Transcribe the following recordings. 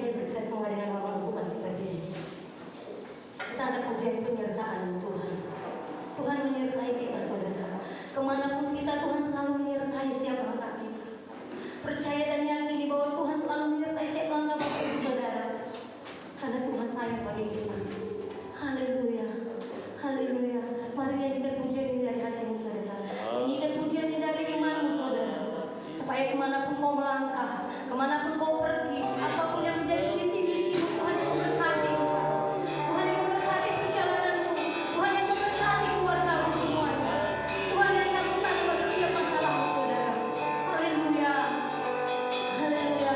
saja bersama dengan nama Tuhan kita ini. Kita ada pujian penyertaan Tuhan. Tuhan menyertai kita saudara. Kemanapun kita Tuhan selalu menyertai setiap langkah kita. Percaya dan yakini bahwa Tuhan selalu menyertai setiap langkah Bapak Ibu Saudara. Karena Tuhan sayang pada kita. Haleluya. Haleluya. Mari nyanyikan pujian ini dari hatimu saudara. Nyanyikan pujian ini dari imanmu saudara. Supaya kemanapun kau melangkah, kemanapun kau pergi, apapun yang menjadi misi-misi Tuhan yang memberkati. Tuhan yang memberkati perjalananmu. Tuhan yang memberkati keluargamu semuanya. Tuhan yang campurkan bagi setiap masalahmu saudara. Haleluya. Haleluya.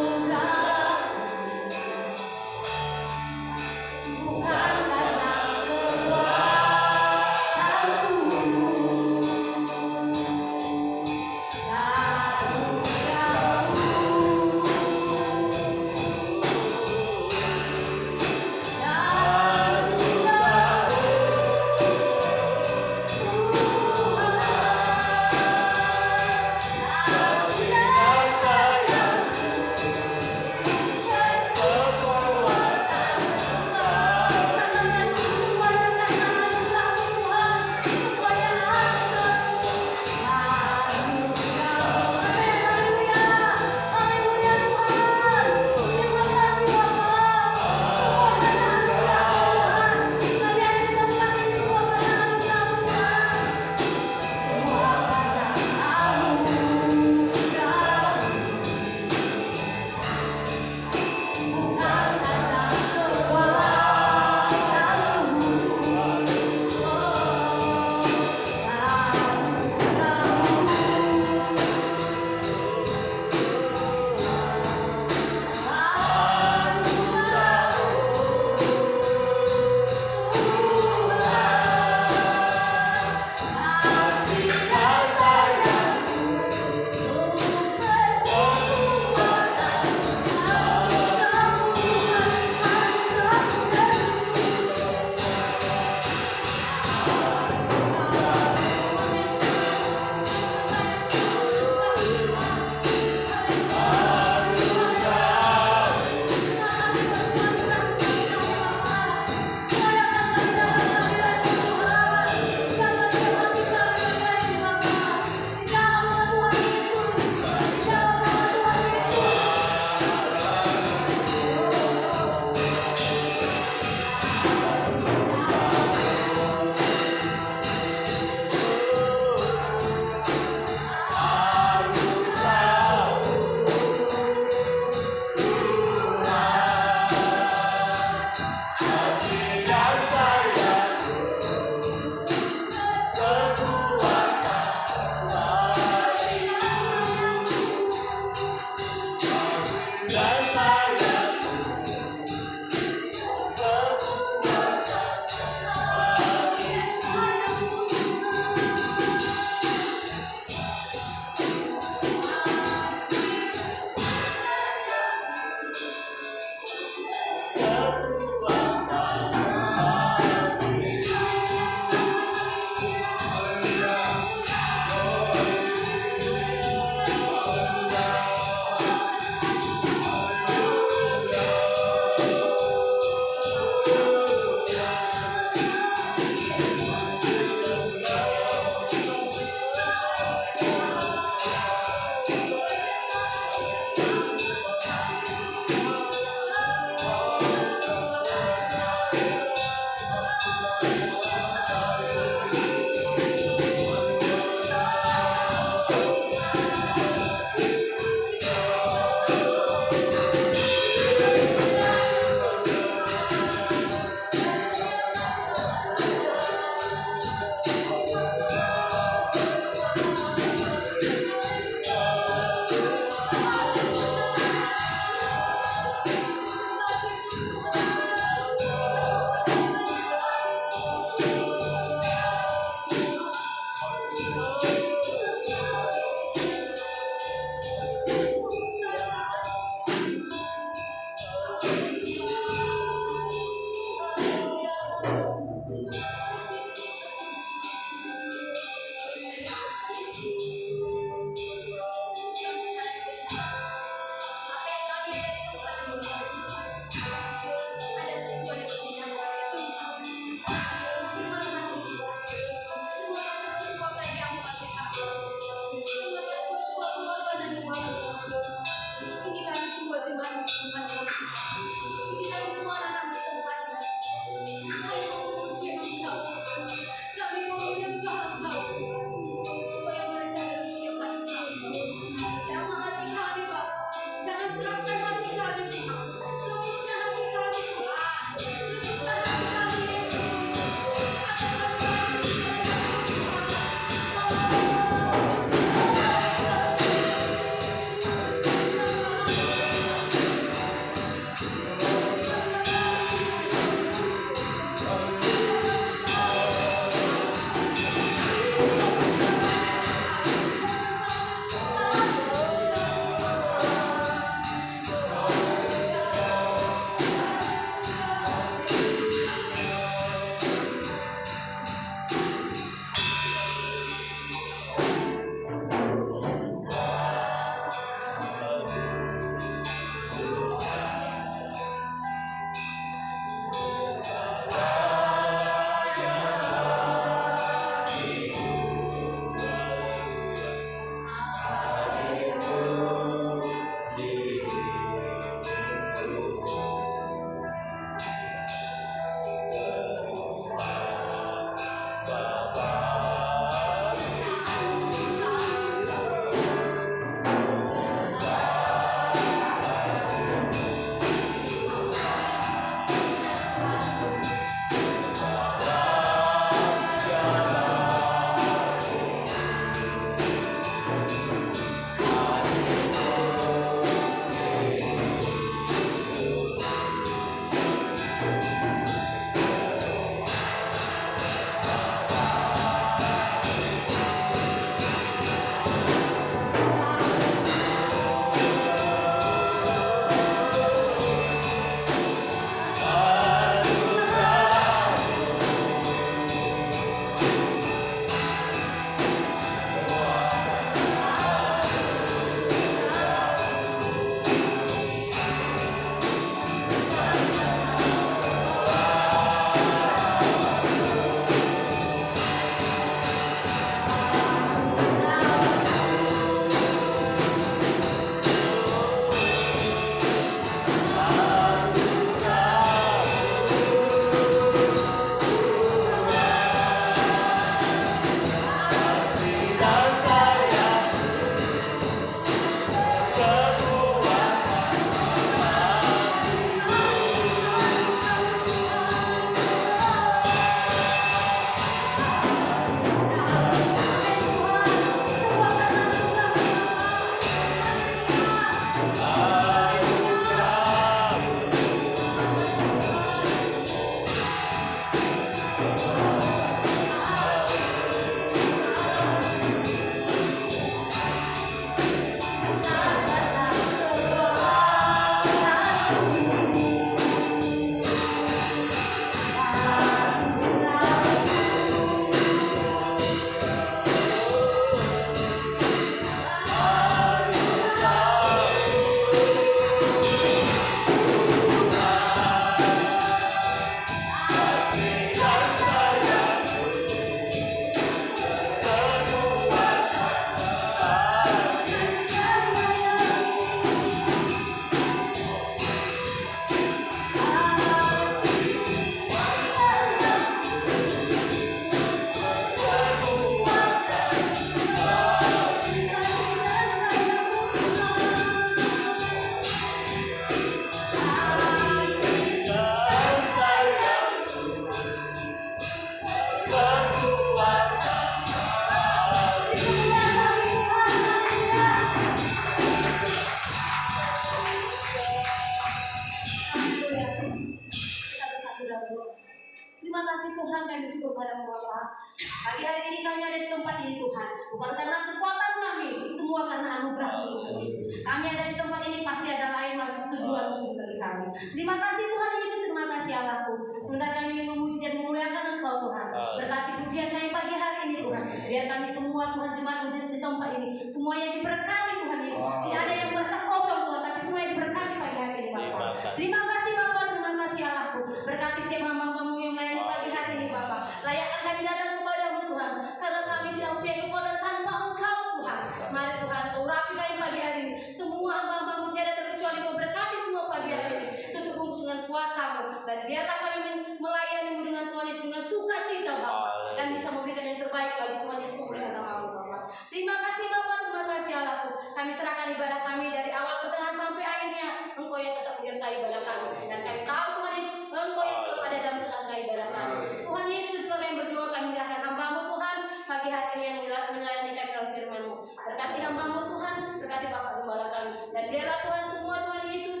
Terima kasih Tuhan, kami bersyukur padamu Bapa. Pagi hari ini kami ada di tempat ini Tuhan, bukan karena kekuatan kami, semua karena anugerah-Mu Tuhan. Kami ada di tempat ini pasti ada lain maksud tujuan-Mu bagi kami. Terima kasih Tuhan Yesus, terima kasih Allahku. Sebentar kami ingin memuji dan memuliakan Engkau Tuhan. Berkati pujian kami pagi hari ini Tuhan. Biar kami semua Tuhan jemaat di tempat ini semuanya diberkati Tuhan Yesus. Tidak ada yang merasa kosong Tuhan, tapi semuanya diberkati pagi hari ini Bapak. Terima kasih Bapak, terima kasih Allahku. Berkati setiap hamba-Mu yang melayani pagi hari ini Bapak. Layakkan kami datang kepadamu Tuhan, karena kami tidak punya kekuatan tanpa Engkau Tuhan. Mari Tuhan, urapi kami pagi hari ini. Semua hamba-Mu tiada terkecuali Kau berkati semua pagi hari ini. Tutup bungkus dengan kuasa-Mu, dan biarlah kami melayani-Mu dengan Tuhan Yesus dengan sukacita Bapak, dan bisa memberikan yang terbaik bagi Tuhan Yesus kemuliaan nama-Mu Bapak. Terima kasih Bapak, terima kasih Allahku. Kami serahkan ibadah kami dari awal pertengahan sampai akhirnya. Engkau yang tetap menyertai ibadah kami, dan kami tahu Tuhan Yesus, Engkau yang selalu ada dalam tengah ibadah kami. Tuhan Yesus, kami yang berdoa, kami menyerahkan hamba-Mu Tuhan pagi hari ini yang melayani kami dalam firman-Mu. Berkati hamba-Mu Tuhan, berkati Bapak Gembala kami, dan biarlah Tuhan semua Tuhan Yesus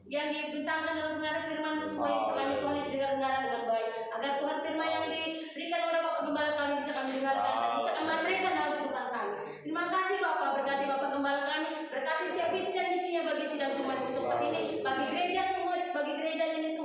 yang dibentangkan dalam kebenaran firman-Mu semua yang bisa kami Tuhan Yesus dengar-dengaran dengan baik, agar Tuhan firman yang diberikan oleh Bapak Gembala kami bisa kami dengarkan dan bisa kami materikan dalam kehidupan kami. Terima kasih Bapak, berkati Bapak Gembala kami, berkati setiap visi dan misinya bagi sidang Jumat untuk tempat ini, bagi gereja semua, bagi gereja ini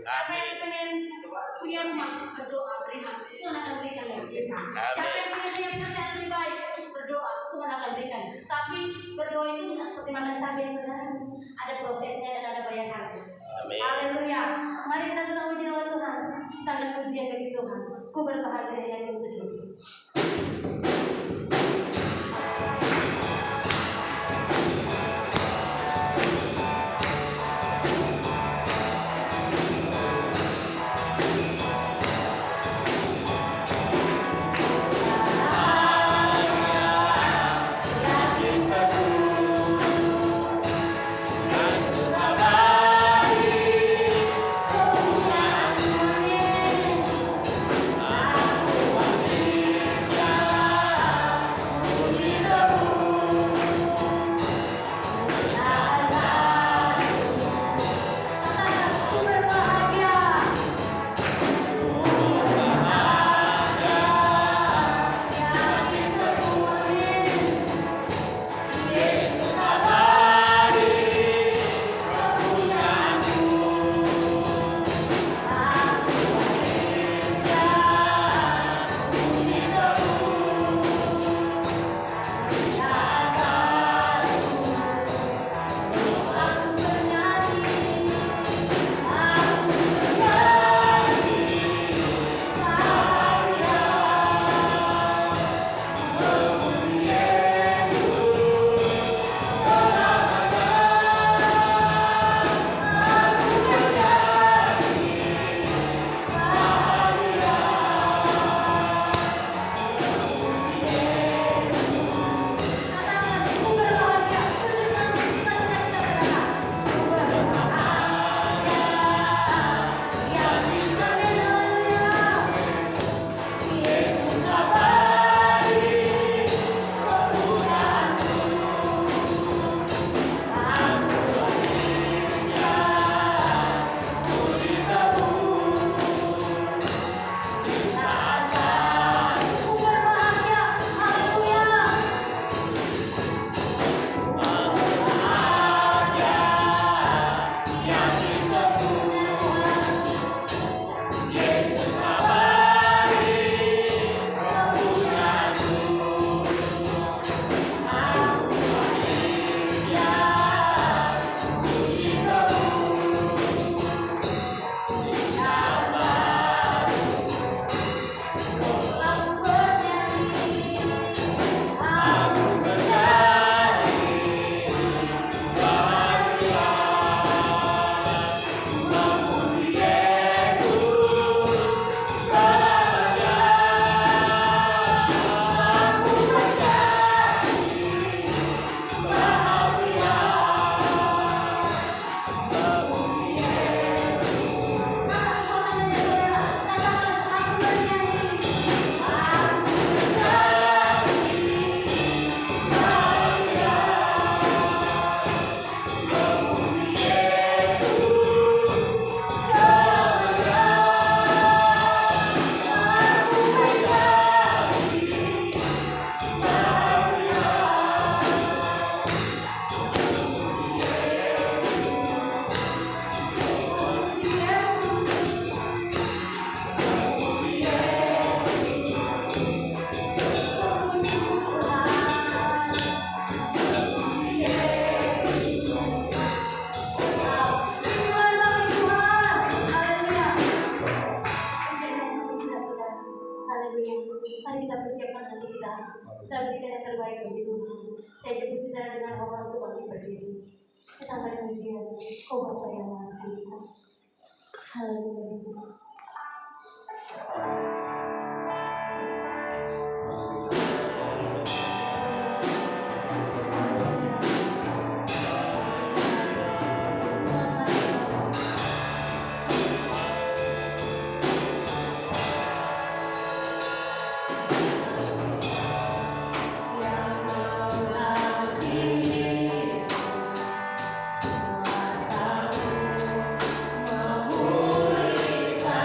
Siapa yang pengen punya rumah, berdoa berikan, Tuhan akan berikan yang lebih baik. Siapa yang punya pekerjaan lebih baik, berdoa, Tuhan akan berikan. Tapi berdoa itu tidak seperti makan cabai, saudara. Ada prosesnya dan ada bayar harga. Haleluya. Mari kita berdoa puji nama Tuhan. Kita akan pujian bagi Tuhan. Ku berbahagia yang ketujuh. Mari kita persiapkan hati kita. Kita berikan yang terbaik bagi Tuhan. Saya jemput kita dengan orang untuk bagi berdiri. Kita akan pujian. Kau Bapa yang Maha Suci. Haleluya. Memulihkan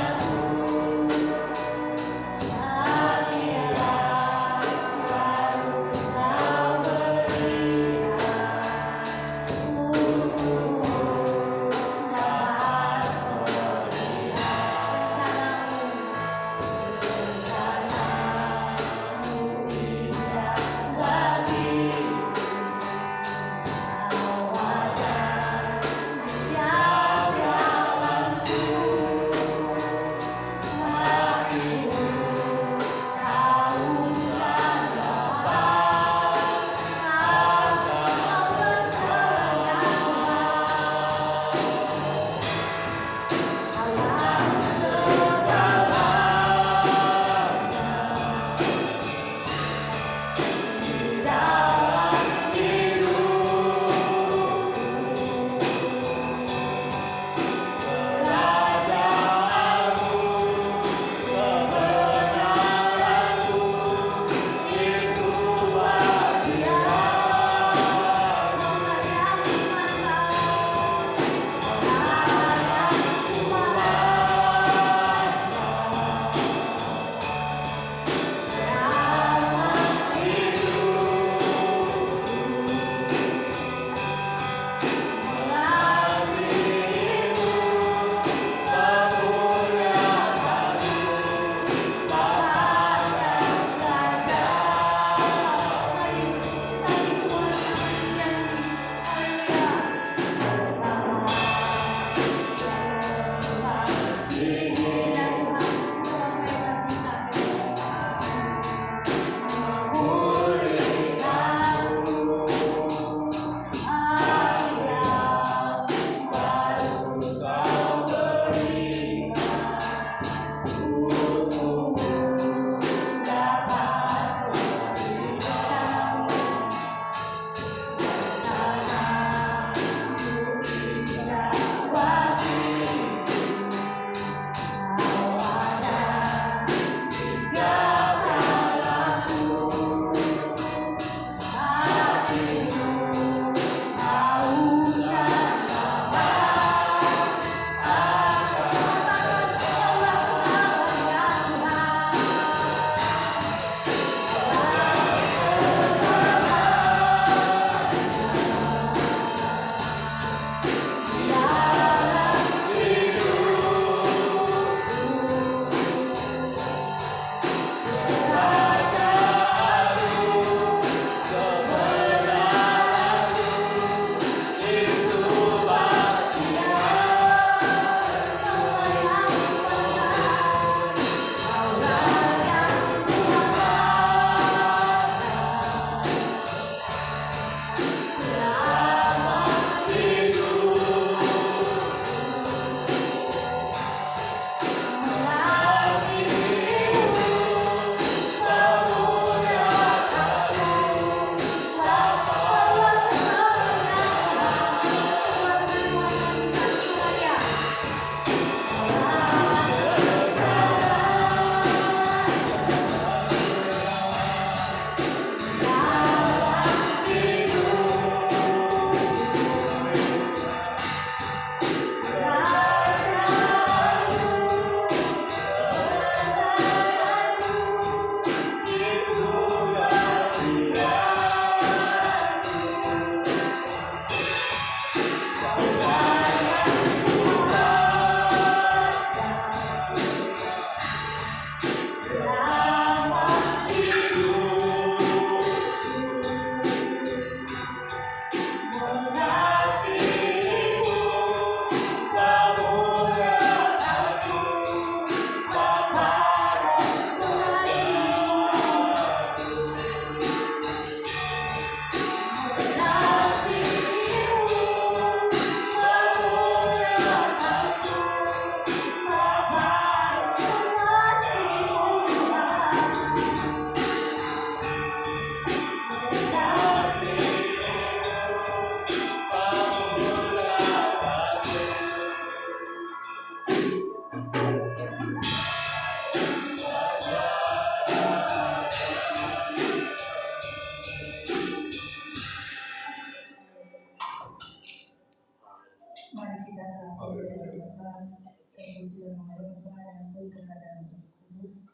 Putra dan Putra dan Roh Kudus.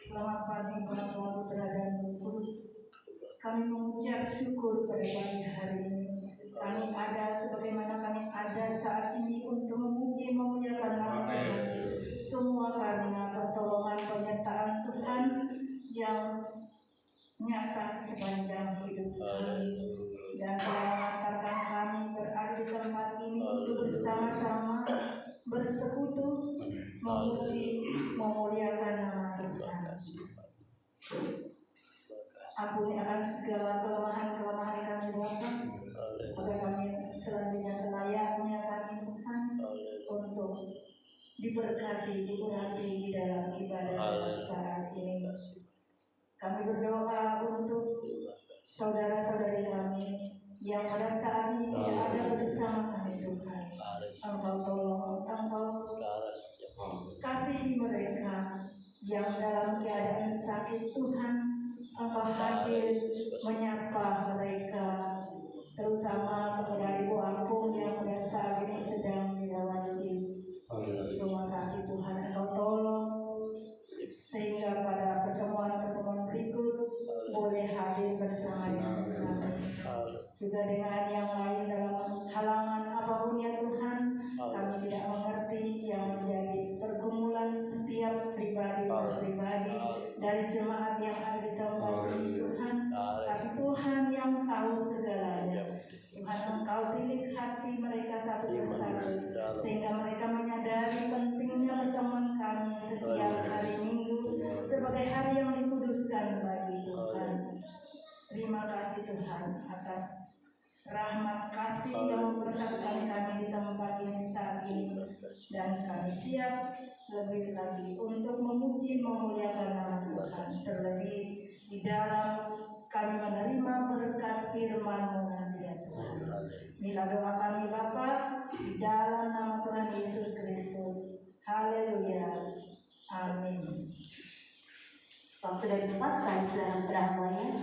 Selamat pagi Bapa, Putra dan Roh Kudus. Kami mengucap syukur pada pagi hari ini. Kami ada sebagaimana kami ada saat ini untuk memuji memuliakan nama Tuhan. Semua karena pertolongan penyertaan Tuhan yang nyata sepanjang hidup kami, dan telah mengantarkan kami berada di tempat ini untuk bersama-sama bersekutu memuji memuliakan nama Tuhan. Ampuni akan segala kelemahan-kelemahan kami Bapa, agar kami selanjutnya selayaknya kami Tuhan untuk diberkati, diurapi di dalam ibadah saat ini. Kami berdoa untuk saudara-saudari kami yang pada saat ini tidak ada bersama kami Tuhan. Engkau tolong, Engkau kasihi mereka yang dalam keadaan sakit Tuhan. Engkau hadir menyapa mereka, terutama kepada Ibu Ampun yang pada saat ini sedang dirawat di rumah sakit Tuhan. Engkau tolong sehingga pada pertemuan-pertemuan berikut boleh hadir bersama dengan kami, juga dengan yang lain dalam halangan apapun ya Tuhan. Kami tidak mengerti yang menjadi pergumulan setiap pribadi dari jemaat yang ada di tempat ini Tuhan, tapi Tuhan yang tahu segalanya. Tuhan, Engkau tilik hati mereka satu persatu sehingga mereka menyadari pentingnya pertemuan kami setiap hari Minggu sebagai hari yang dikuduskan bagi Tuhan. Terima kasih Tuhan atas rahmat kasih yang mempersatukan kami di tempat ini saat ini, dan kami siap lebih lagi untuk memuji memuliakan nama Tuhan, terlebih di dalam kami menerima berkat firman-Mu nanti ya Tuhan. Inilah doa kami Bapa di dalam nama Tuhan Yesus Kristus. Haleluya. Amin. Waktu dari tempat kami sedang beramai.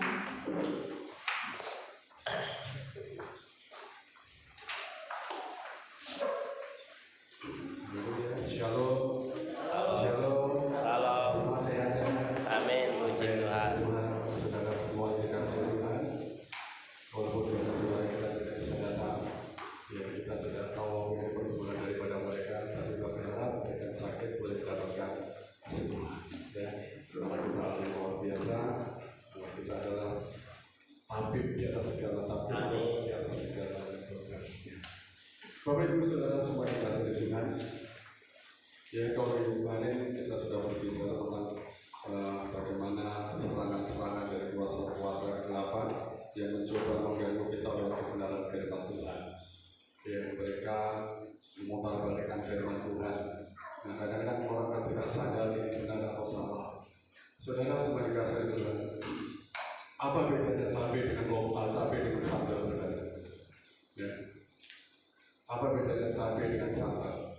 Shalom, shalom, salam, sehat, amin, puji Tuhan. Saudara semua dikasih Tuhan, walaupun saudara kita tidak bisa datang, ya kita tidak tahu ini pergumulan daripada mereka, tapi kami berharap mereka sakit boleh mendapatkan kesembuhan. Dan doa kita luar biasa, doa kita adalah tabib di atas segala tabib, di atas segala program. Bapak Ibu Saudara semua dikasih Tuhan. Ya, kalau minggu kemarin kita sudah berbicara tentang bagaimana serangan-serangan dari kuasa-kuasa kegelapan yang mencoba mengganggu kita lewat kebenaran firman Tuhan. Ya, mereka memutarbalikkan firman Tuhan. Nah, kadang-kadang orang kan tidak sadar ini benar atau salah. Saudara semua dikasih Tuhan. Apa bedanya cabai dengan lokal, cabai dengan sambal, saudara? Ya. Apa bedanya cabai dengan sambal?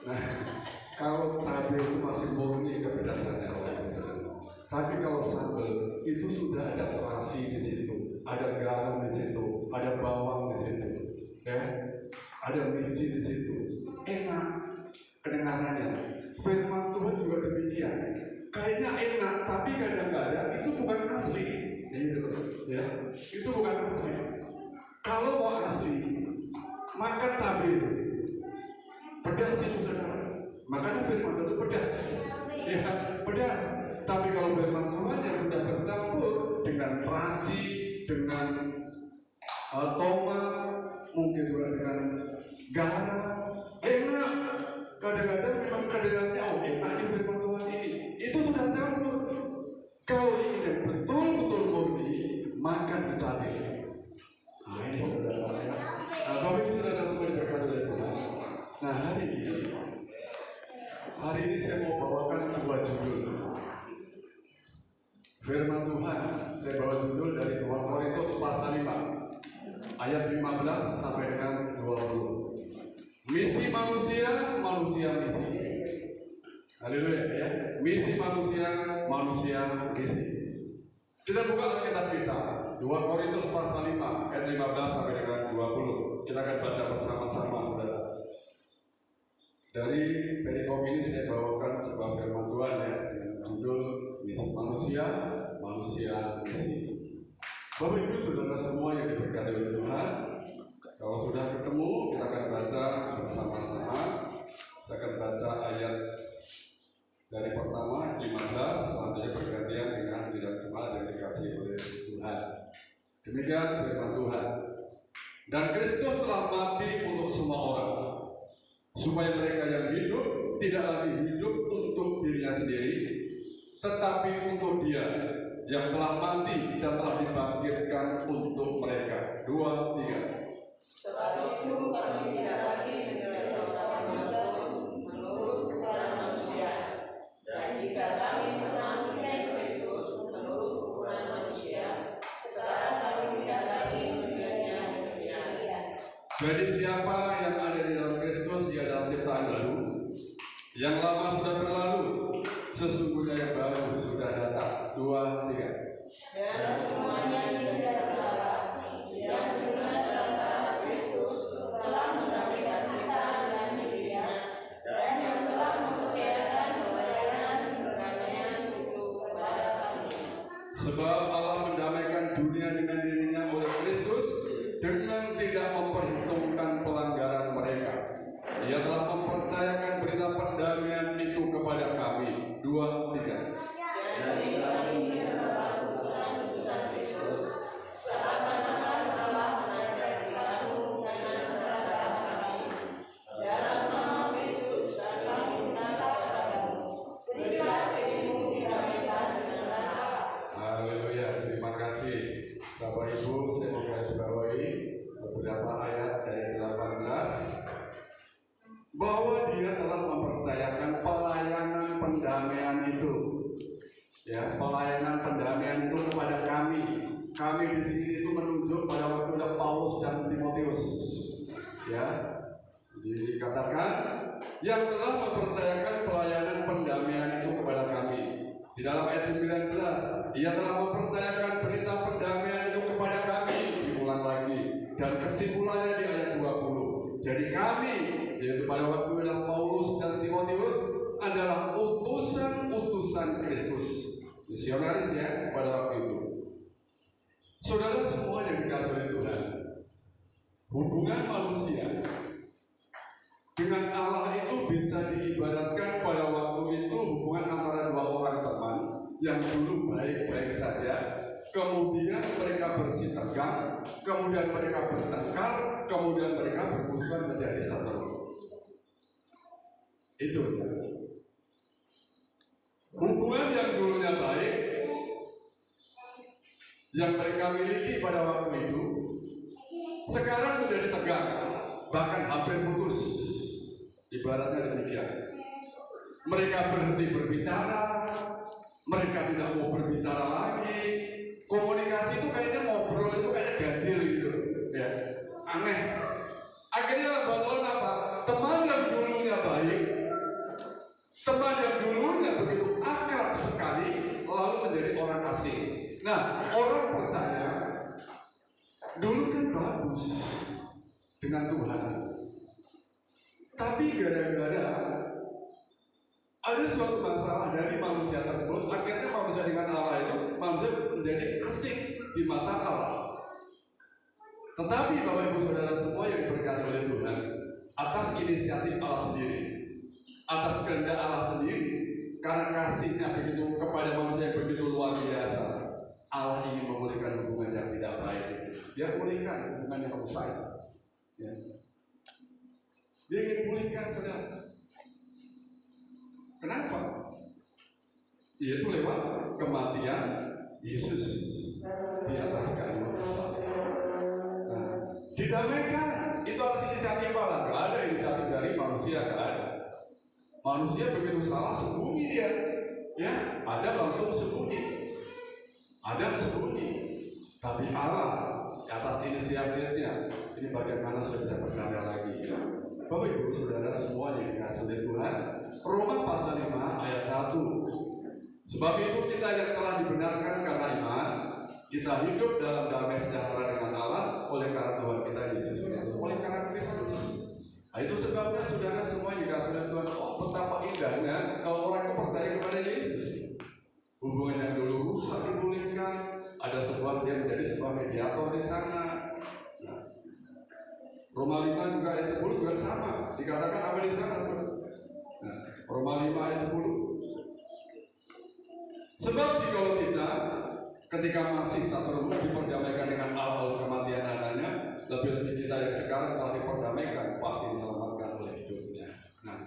Nah, kalau cabai itu masih murni kepedasannya, tapi kalau sambal itu sudah ada terasi di situ, ada garam di situ, ada bawang di situ, ya, ada biji di situ, enak kedengarannya. Firman Tuhan juga demikian, kayaknya enak, tapi kadang-kadang itu bukan asli, ya, itu bukan asli. Kalau mau asli, makan cabai itu. Pedas itu saudara, makanya firman Tuhan itu pedas, ya pedas. Tapi kalau firman Tuhan yang sudah bercampur dengan terasi, dengan tomat, mungkin juga dengan garam, enak. Kadang-kadang memang kedengarannya enaknya firman Tuhan ini, itu sudah campur. Kalau ini yang betul-betul murni, makan dicari. Nah ini saudara, Bapak Ibu Saudara semua diberkati oleh Tuhan. Nah hari ini saya mau bawakan sebuah judul firman Tuhan. Saya bawa judul dari 2 Korintus pasal 5 ayat 15 sampai dengan 20. Misi manusia, manusia misi. Haleluya ya. Misi manusia, manusia misi. Kita buka Alkitab kita 2 Korintus pasal 5 ayat 15 sampai dengan 20. Kita akan baca bersama-sama, saudara. Dari perikop ini saya bawakan sebuah firman Tuhan ya, dengan judul Misi Manusia, Manusia Misi. Bapak Ibu saudara semua yang diberkati oleh Tuhan, kalau sudah ketemu kita akan baca bersama-sama. Saya akan baca ayat dari pertama 15, selanjutnya bergantian dengan sidang jemaat yang dikasihi oleh Tuhan. Demikian firman Tuhan. Dan Kristus telah mati untuk semua orang, supaya mereka yang hidup tidak lagi hidup untuk dirinya sendiri, tetapi untuk Dia yang telah mati dan telah dibangkitkan untuk mereka. 2, 3. Sebab itu kami tidak lagi menjalani bersama menurut ukuran manusia. Dan jika kami pernah menjadi Kristus menurut ukuran manusia, sekarang kami tidak lagi menjadinya demikian. Jadi siapa yang ada di dalam Kristus, ia adalah ciptaan baru. Yang lama sudah berlalu, sesungguhnya yang baru sudah datang. 2, 3. Dan semuanya tidak terhalang, yang benar dalam darah Kristus telah mendamaikan kita dengan dirinya, dan yang telah mempercayakan pelayanan perdamaian itu kepada kami. Sebab Allah mendamaikan dunia dengan dirinya oleh Kristus dengan tidak memperhitungkan pelanggaran mereka. Ia telah mempercayakan berita perdamaian itu kepada kami. 2, 3. Jadi kami adalah utusan Kristus, seakan-akan Allah menasihati kamu dengan perkataan kami. Dalam nama Kristus kami minta kepadamu, berilah dirimu didamaikan dengan Allah. Haleluya, terima kasih Bapak Ibu. Saya mau garis bawahi beberapa ayat dari 18 bahwa Dia telah mempercayakan pelayanan pendamaian itu. Ya, pelayanan pendamaian itu kepada kami. Kami di sini itu menunjuk pada waktu ada Paulus dan Timotius. Ya, dikatakan yang telah mempercayakan pelayanan pendamaian itu kepada kami. Di dalam ayat 19, Ia telah mempercayakan berita pendamaian itu kepada kami. Diulang lagi. Dan kesimpulannya di ayat 20. Jadi kami, yaitu pada waktu adalah Paulus dan Timotius, adalah utusan-utusan Kristus. Misionaris ya pada waktu itu. Saudara semua yang dikasihi oleh Tuhan, hubungan manusia dengan Allah itu bisa diibaratkan pada waktu itu hubungan antara dua orang teman yang dulu baik-baik saja, kemudian mereka bersih tegang, kemudian mereka bertengkar, kemudian mereka bermusuhan menjadi satu. Itu ya. Hubungan yang dulunya baik, yang mereka miliki pada waktu itu, sekarang menjadi tegang, bahkan hampir putus. Ibaratnya demikian. Mereka berhenti berbicara, mereka tidak mau berbicara lagi. Komunikasi itu kayaknya ngobrol itu kayak ganjil gitu, ya, aneh. Akhirnya bangun apa? Teman yang dulunya baik, teman yang dulunya begitu akrab sekali, lalu menjadi orang asing. Nah, orang percaya dulu kan bagus dengan Tuhan, tapi gara-gara ada suatu masalah dari manusia tersebut, akhirnya manusia dengan Allah itu manusia menjadi asing di mata Allah. Tetapi Bapak Ibu Saudara semua yang diberkati oleh Tuhan, atas inisiatif Allah sendiri, atas kehendak Allah sendiri, karena kasihnya begitu kepada manusia yang begitu luar biasa, Allah ingin memulihkan hubungan yang tidak baik. Dia pulihkan hubungan yang rusak. Ya. Dia ingin pulihkan, saudara. Kenapa? Yaitu lewat kematian Yesus di atas kayu salib. Nah, didamaikan itu harus inisiatif Allah. Gak ada inisiatif dari manusia, gak ada. Manusia begitu salah sembunyi dia, ya, Adam langsung sembunyi, Adam sembunyi. Tapi Allah atas inisiatifnya, ini bagaimana sudah bisa berdamai lagi, ya. Bapak Ibu Saudara semua yang dikasihi oleh Tuhan, Roma pasal 5 ayat 1. Sebab itu kita yang telah dibenarkan karena iman, Kita hidup dalam damai sejahtera dengan Allah oleh karena Tuhan kita Yesus Kristus, oleh karena Kristus. Nah, itu sebabnya saudara semua dikasih oleh Tuhan. Oh, betapa indahnya kalau orang itu percaya kepada Yesus. Hubungan yang dulu rusak dipulihkan, ada sebuah yang menjadi sebuah mediator di sana. Nah, Roma 5 juga ayat 10 juga sama. Dikatakan apa di sana? Nah, Roma 5 ayat 10. Sebab jikalau kita ketika masih satu rumah diperdamaikan dengan Allah oleh kematian anaknya, lebih-lebih kita yang sekarang telah diperdamaikan pasti diselamatkan oleh hidupnya. Nah,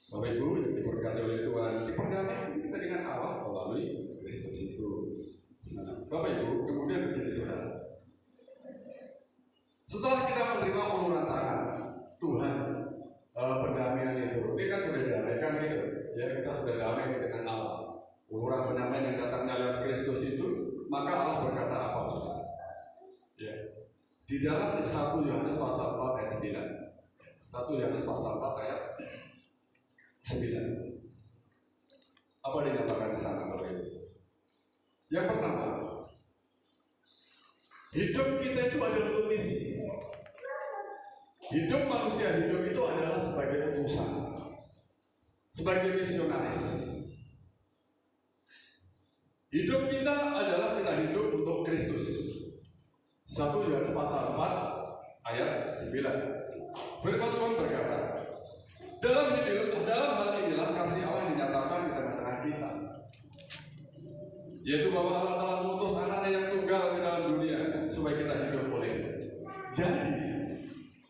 Bapak Ibu yang diberkati oleh Tuhan, diperdamaikan kita dengan Allah melalui Kristus itu. Nah, Bapak Ibu, kemudian begini saudara. Setelah kita menerima uluran tangan Tuhan pendamaian itu, ini kan sudah didamaikan gitu, ya kita sudah damai dengan Allah. Uluran pendamaian yang datangnya lewat Kristus itu, maka Allah berkata apa saudara? Ya. Di dalam 1 Yohanes pasal 4 ayat 9. 1 Yohanes pasal 4 ayat 9. Apa dinyatakan di sana Bapak Ibu? Yang pertama, hidup kita itu adalah untuk misi. Hidup manusia hidup itu adalah sebagai utusan, sebagai misionaris. Hidup kita adalah kita hidup untuk Kristus. 1 Yohanes pasal 4 ayat 9. Firman Tuhan berkata, dalam hal inilah kasih Allah yang dinyatakan di tengah-tengah kita, yaitu bahwa Allah telah mengutus anaknya yang tunggal di dalam dunia supaya kita hidup olehnya. Jadi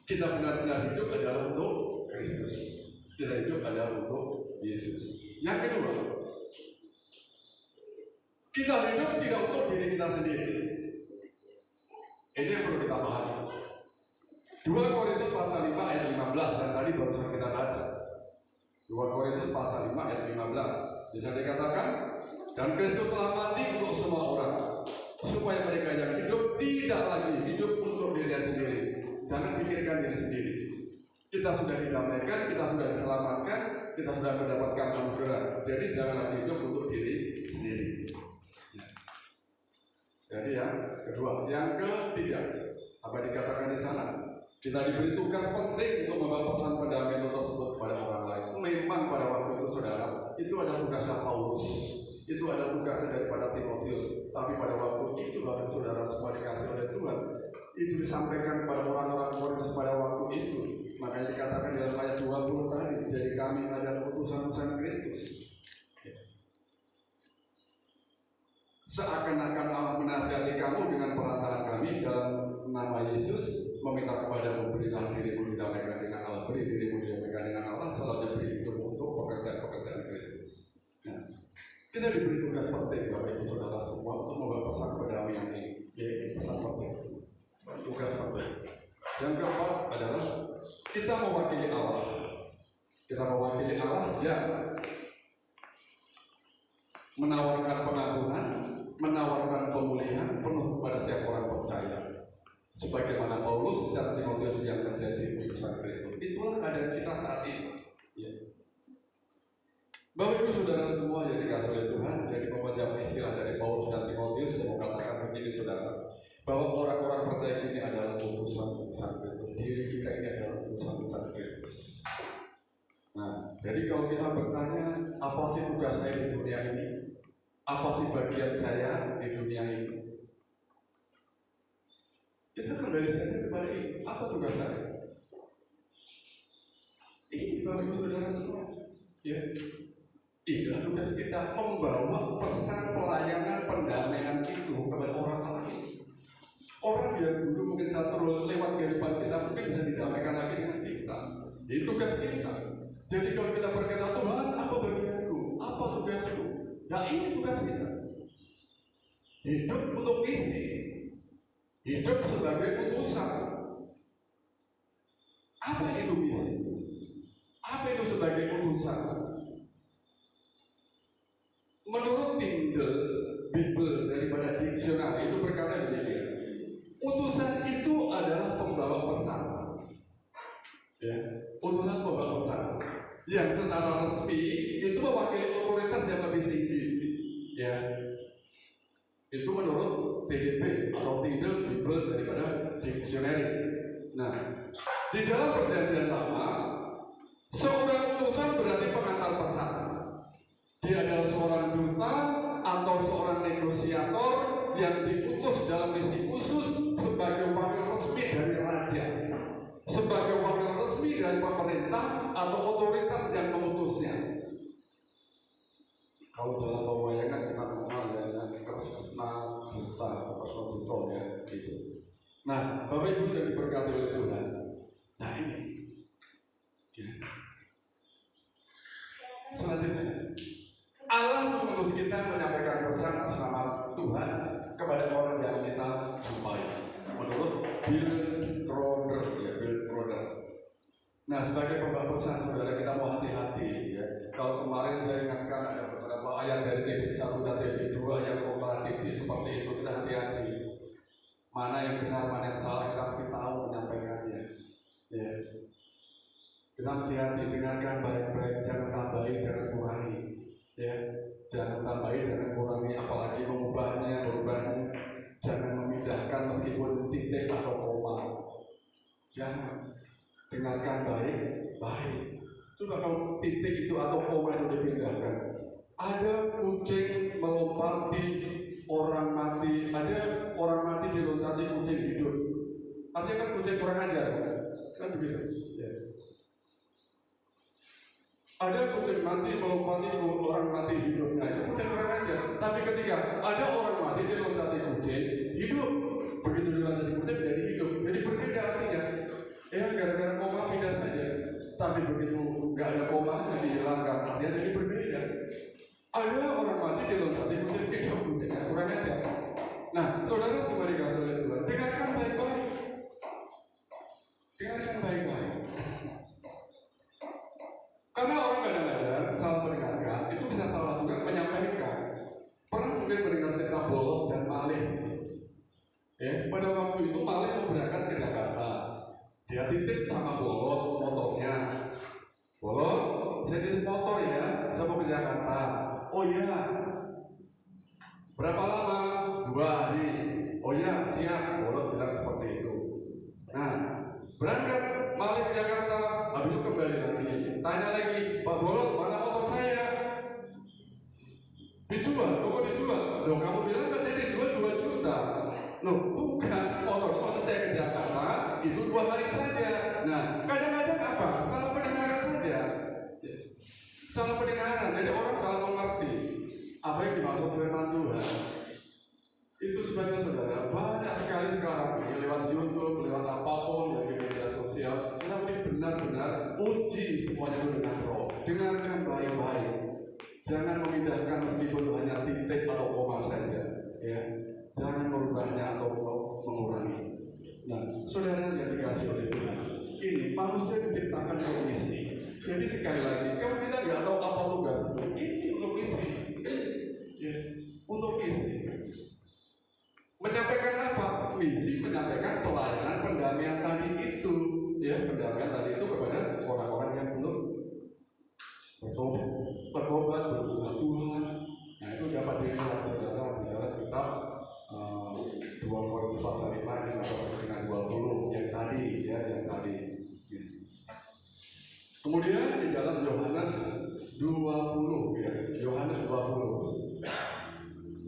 kita benar-benar hidup adalah untuk Kristus. Kita hidup adalah untuk Yesus. Yang kedua, kita hidup tidak untuk diri kita sendiri. Ini yang perlu kita pahami. 2 Korintus pasal 5 ayat 15 dan tadi barusan kita baca. 2 Korintus pasal 5 ayat 15. Bisa dikatakan, dan Kristus telah mati untuk semua orang, supaya mereka yang hidup tidak lagi hidup untuk dirinya sendiri. Jangan pikirkan diri sendiri. Kita sudah didamaikan, kita sudah diselamatkan, kita sudah mendapatkan anugerah. Jadi jangan lagi hidup untuk diri sendiri. Jadi yang kedua, yang ketiga, apa dikatakan di sana? Kita diberi tugas penting untuk membawa pesan pendamaian tersebut kepada orang lain. Memang pada waktu itu saudara, itu adalah tugasnya Paulus, itu adalah tugasnya daripada Timotius. Tapi pada waktu itu Bapak saudara semua dikasih oleh Tuhan, itu disampaikan kepada orang-orang Korintus pada waktu itu. Makanya dikatakan dalam ayat 20 tadi, jadi kami adalah utusan-utusan Kristus. Seakan-akan Allah menasihati kamu dengan perantaraan kami dalam nama Yesus, meminta kepadamu, berilah dirimu didamaikan dengan Allah, beri dirimu didamaikan dengan Allah, selalu diberi hidup untuk pekerjaan-pekerjaan Kristus. Nah, kita diberi tugas penting Bapak Ibu Saudara semua untuk membawa pesan pendamaian ini. Yaitu pesan penting, tugas penting. Yang keempat adalah kita mewakili Allah. Kita mewakili Allah yang menawarkan pengampunan, menawarkan pemulihan penuh kepada setiap orang percaya. Sebagaimana Paulus dan Timotius yang menjadi utusan Kristus. Itulah keadaan kita saat ini. Ya. Bapak Ibu Saudara semua yang dikasihi oleh Tuhan, jadi meminjam istilah dari Paulus dan Timotius, saya mau katakan begini saudara, bahwa orang-orang percaya ini adalah utusan-utusan Kristus. Diri kita ini adalah utusan-utusan Kristus. Nah, jadi kalau kita bertanya, apa sih tugas saya di dunia ini? Apa sih bagian saya di dunia ini? Kita kembali saja kepada ini. Apa tugas saya? Ini Bapak Ibu Saudara semua. Ya. Inilah tugas kita, membawa pesan pelayanan pendamaian itu kepada orang lain. Orang yang dulu mungkin satu lewat kehidupan kita mungkin bisa didamaikan lagi dengan kita. Ini tugas kita. Jadi kalau kita berkata, Tuhan, apa bagianku? Apa tugasku? Ya ini tugas kita. Hidup untuk misi. Hidup sebagai utusan. Apa itu misi? Apa itu sebagai utusan? Menurut Bible daripada diksionari itu berkata demikian. Utusan itu adalah pembawa pesan. Ya, utusan pembawa pesan yang secara resmi itu mewakili otoritas yang lebih tinggi. Ya, itu menurut TDB atau Tinder Bible daripada dictionary. Nah, di dalam perjanjian lama, seorang utusan berarti pengantar pesan. Dia adalah seorang duta atau seorang negosiator yang diutus dalam misi khusus sebagai wakil resmi dari raja, sebagai wakil resmi dari pemerintah atau otoritas yang mengutusnya. Kalau dalam pewayangan kita mengenal ya Kresna Duta atau Kresna Duta ya gitu. Nah, Bapak Ibu yang diberkati oleh Tuhan. Nah ini ya. Selanjutnya, Allah mengutus kita menyampaikan pesan atas nama Tuhan kepada orang yang kita jumpai. Menurut Bill Crowder, ya Bill Crowder. Nah, sebagai pembawa pesan, saudara, kita mau hati-hati ya. Kalau kemarin saya ingatkan ada beberapa ayat dari TB1 dan TB2 yang kontradiksi seperti itu, kita hati-hati. Mana yang benar, mana yang salah, kita mesti tahu menyampaikannya. Ya. Kita hati-hati, dengarkan baik-baik, jangan tambahi, jangan kurangi. Ya, jangan tambahi, jangan kurangi, apalagi mengubahnya, berubahnya. Jangan memindahkan meskipun titik atau koma. Jangan. Dengarkan baik-baik. Coba kalau titik itu atau koma itu dipindahkan. Ada kucing melompati orang mati, ada orang mati dilompati kucing hidup. Artinya kan kucing kurang ajar, kan begitu. Ya. Ada kucing mati melompati orang mati hidup, nah itu kucing kurang ajar. Tapi ketika ada orang mati dilompati kucing hidup, begitu dilompati kucing jadi hidup, jadi berbeda artinya. Ya gara-gara koma pindah saja, tapi begitu nggak ada koma jadi dihilangkan, artinya jadi berbeda. Ada orang mati dilompati kucing hidup, kucingnya kurang ajar. Nah, saudara semua dikasih oleh Tuhan, dengarkan baik-baik, dengarkan baik-baik. Karena orang kadang-kadang salah mendengarkan, itu bisa salah juga menyampaikan. Pernah mungkin mendengar cerita Bolot dan Malih. Ya, pada waktu itu Malih mau berangkat ke Jakarta. Dia titip sama Bolot motornya. Bolot, saya titip motor ya, saya mau ke Jakarta. Oh iya. Berapa lama? 2 hari. Oh iya, siap. Bolot bilang seperti itu. Nah, berangkat Malih ke Jakarta, habis itu kembali lagi. Tanya lagi, Pak Bolot, mana motor saya? Dijual, kok dijual? Loh, kamu bilang katanya dijual 2 juta. Loh, bukan, motor maksud saya ke Jakarta itu 2 hari saja. Nah, kadang-kadang apa? Salah pendengaran saja. Salah pendengaran, jadi orang salah mengerti apa yang dimaksud firman Tuhan. Itu sebenarnya saudara, banyak sekali sekarang ya, lewat YouTube, lewat apapun yang di media sosial, kita ini benar-benar uji semuanya dengan roh. Dengarkan baik-baik. Jangan memindahkan meskipun hanya titik atau koma saja, ya. Jangan merubahnya atau mengurangi. Nah, saudara yang dikasih oleh Tuhan, ini manusia diciptakan untuk misi. Jadi sekali lagi, kalau kita nggak tahu apa tugas ini untuk misi, ya, untuk misi. Menyampaikan apa? Misi menyampaikan pelayanan pendamaian tadi itu, ya, pendamaian tadi itu kepada orang-orang yang belum bertobat, berhubungan Tuhan. Nah, itu dapat dilihat saudara di dalam kitab 2 Korintus pasal 5 dengan 20 yang tadi, ya, yang tadi. Ya. Kemudian di dalam Yohanes 20, ya, Yohanes 20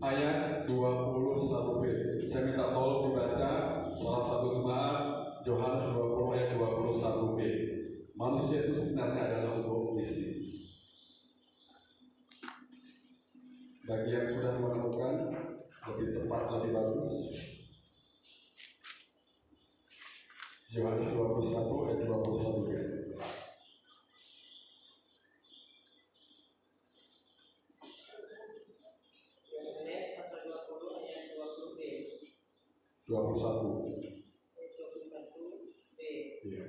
ayat 21b. Saya minta tolong dibaca salah satu jemaat Yohanes 20 ayat 21b. Manusia itu sebenarnya adalah untuk misi. Bagi yang sudah menemukan, lebih cepat, lebih bagus. Yohanes 21 ayat 21b. Yohanes pasal 20 ayat 20b. 21. 21b. Iya.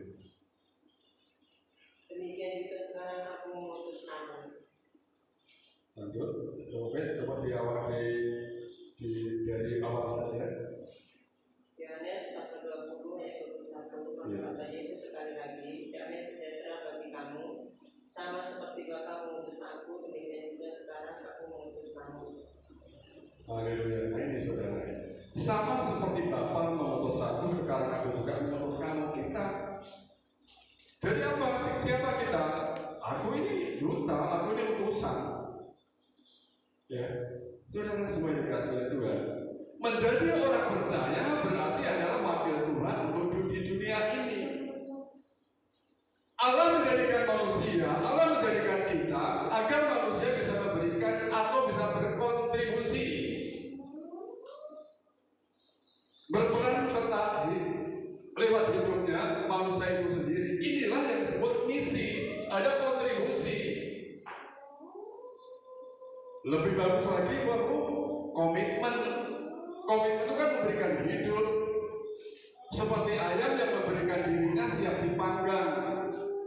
Demikian juga sekarang aku mengutus kamu. Lanjut, coba di awal dari awal saja. Yohanes pasal 20 ayat 21. Iya. Kata Yesus sekali lagi, damai sejahtera bagi kamu, sama seperti Bapa mengutus aku, demikian juga sekarang aku mengutus kamu. Haleluya. Nah, ini saudara. siapa kita? Aku ini duta, aku ini utusan. Ya, saudara semua dikasih oleh Tuhan. Menjadi orang percaya berarti adalah wakil Tuhan untuk hidup di dunia ini. Allah menjadikan manusia, Allah menjadikan kita agar manusia bisa memberikan atau bisa berkontribusi, berperan serta lewat hidupnya manusia itu sendiri. Inilah yang disebut misi, ada kontribusi. Lebih bagus lagi baru komitmen. Komitmen itu kan memberikan hidup, seperti ayam yang memberikan dirinya siap dipanggang.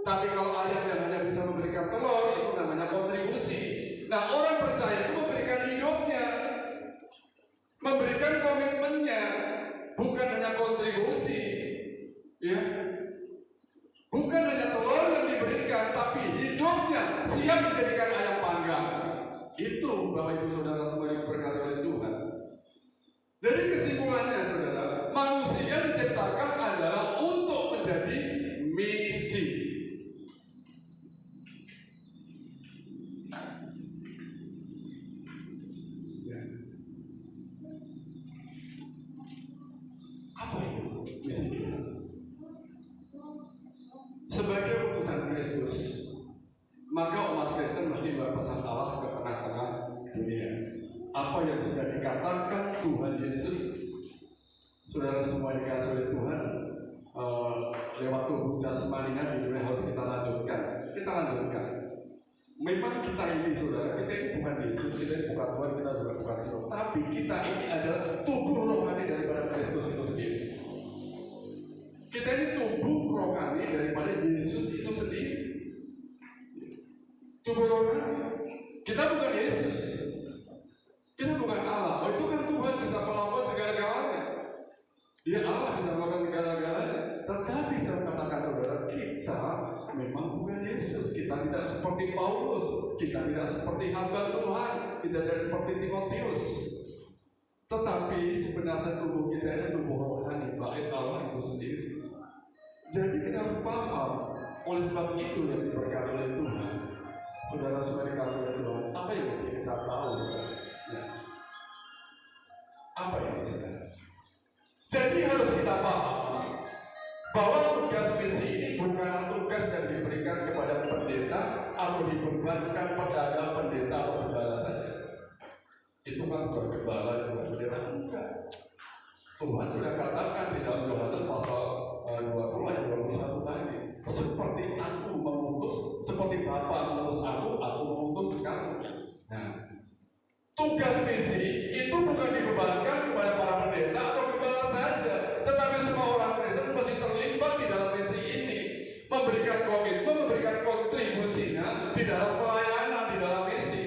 Tapi kalau ayam yang hanya bisa memberikan telur, itu namanya kontribusi. Nah, orang percaya itu memberikan hidupnya, memberikan komitmennya, bukan hanya kontribusi, ya, bukan hanya telur yang diberikan, tapi hidupnya siap dijadikan ayam panggang. Itu Bapak Ibu Saudara semua yang diberkati oleh Tuhan. Jadi kesimpulannya, saudara, manusia diciptakan adalah untuk menjadi misi. Apa itu misi kita? Sebagai utusan Kristus, maka umat Kristen mesti berpesan Allah ke tengah-tengah dunia. Apa yang sudah dikatakan Tuhan Yesus, saudara semua dikasih oleh Tuhan, lewat tubuh jasmaninya di dunia harus kita lanjutkan. Kita lanjutkan. Memang kita ini, saudara, kita ini bukan Yesus, kita ini bukan Tuhan, kita juga bukan Tuhan. Tapi kita ini adalah tubuh rohani daripada Kristus itu sendiri. Kita ini tubuh rohani daripada Yesus itu sendiri. Tubuh rohani. Kita bukan Yesus. Kita bukan Allah. Oh, itu kan Tuhan bisa melakukan segala-galanya. Dia Allah bisa melakukan segala-galanya. Tetapi saya katakan saudara, kita memang bukan Yesus. Kita tidak seperti Paulus. Kita tidak seperti hamba Tuhan. Kita tidak seperti Timotius. Tetapi sebenarnya tubuh kita itu tubuh rohani, bait Allah itu sendiri. Jadi kita harus paham. Oleh sebab itu yang diberkati oleh Tuhan, saudara-saudara dikasih oleh Tuhan, apa yang kita tahu? Ya. Apa yang kita? Jadi harus kita paham bahwa tugas misi ini bukan tugas yang diberikan kepada pendeta atau dibebankan kepada pendeta atau gembala saja. Itu kan tugas gembala, tugas pendeta enggak. Tuhan sudah katakan di dalam Yohanes pasal 20 ayat 21 tadi, seperti aku mengutus, seperti Bapa mengutus aku mengutus kamu. Nah, tugas misi itu bukan dibebankan kepada para pendeta atau gembala saja, tetapi semua orang Kristen mesti terlibat di dalam misi ini, memberikan komitmen, memberikan kontribusinya di dalam pelayanan, di dalam misi.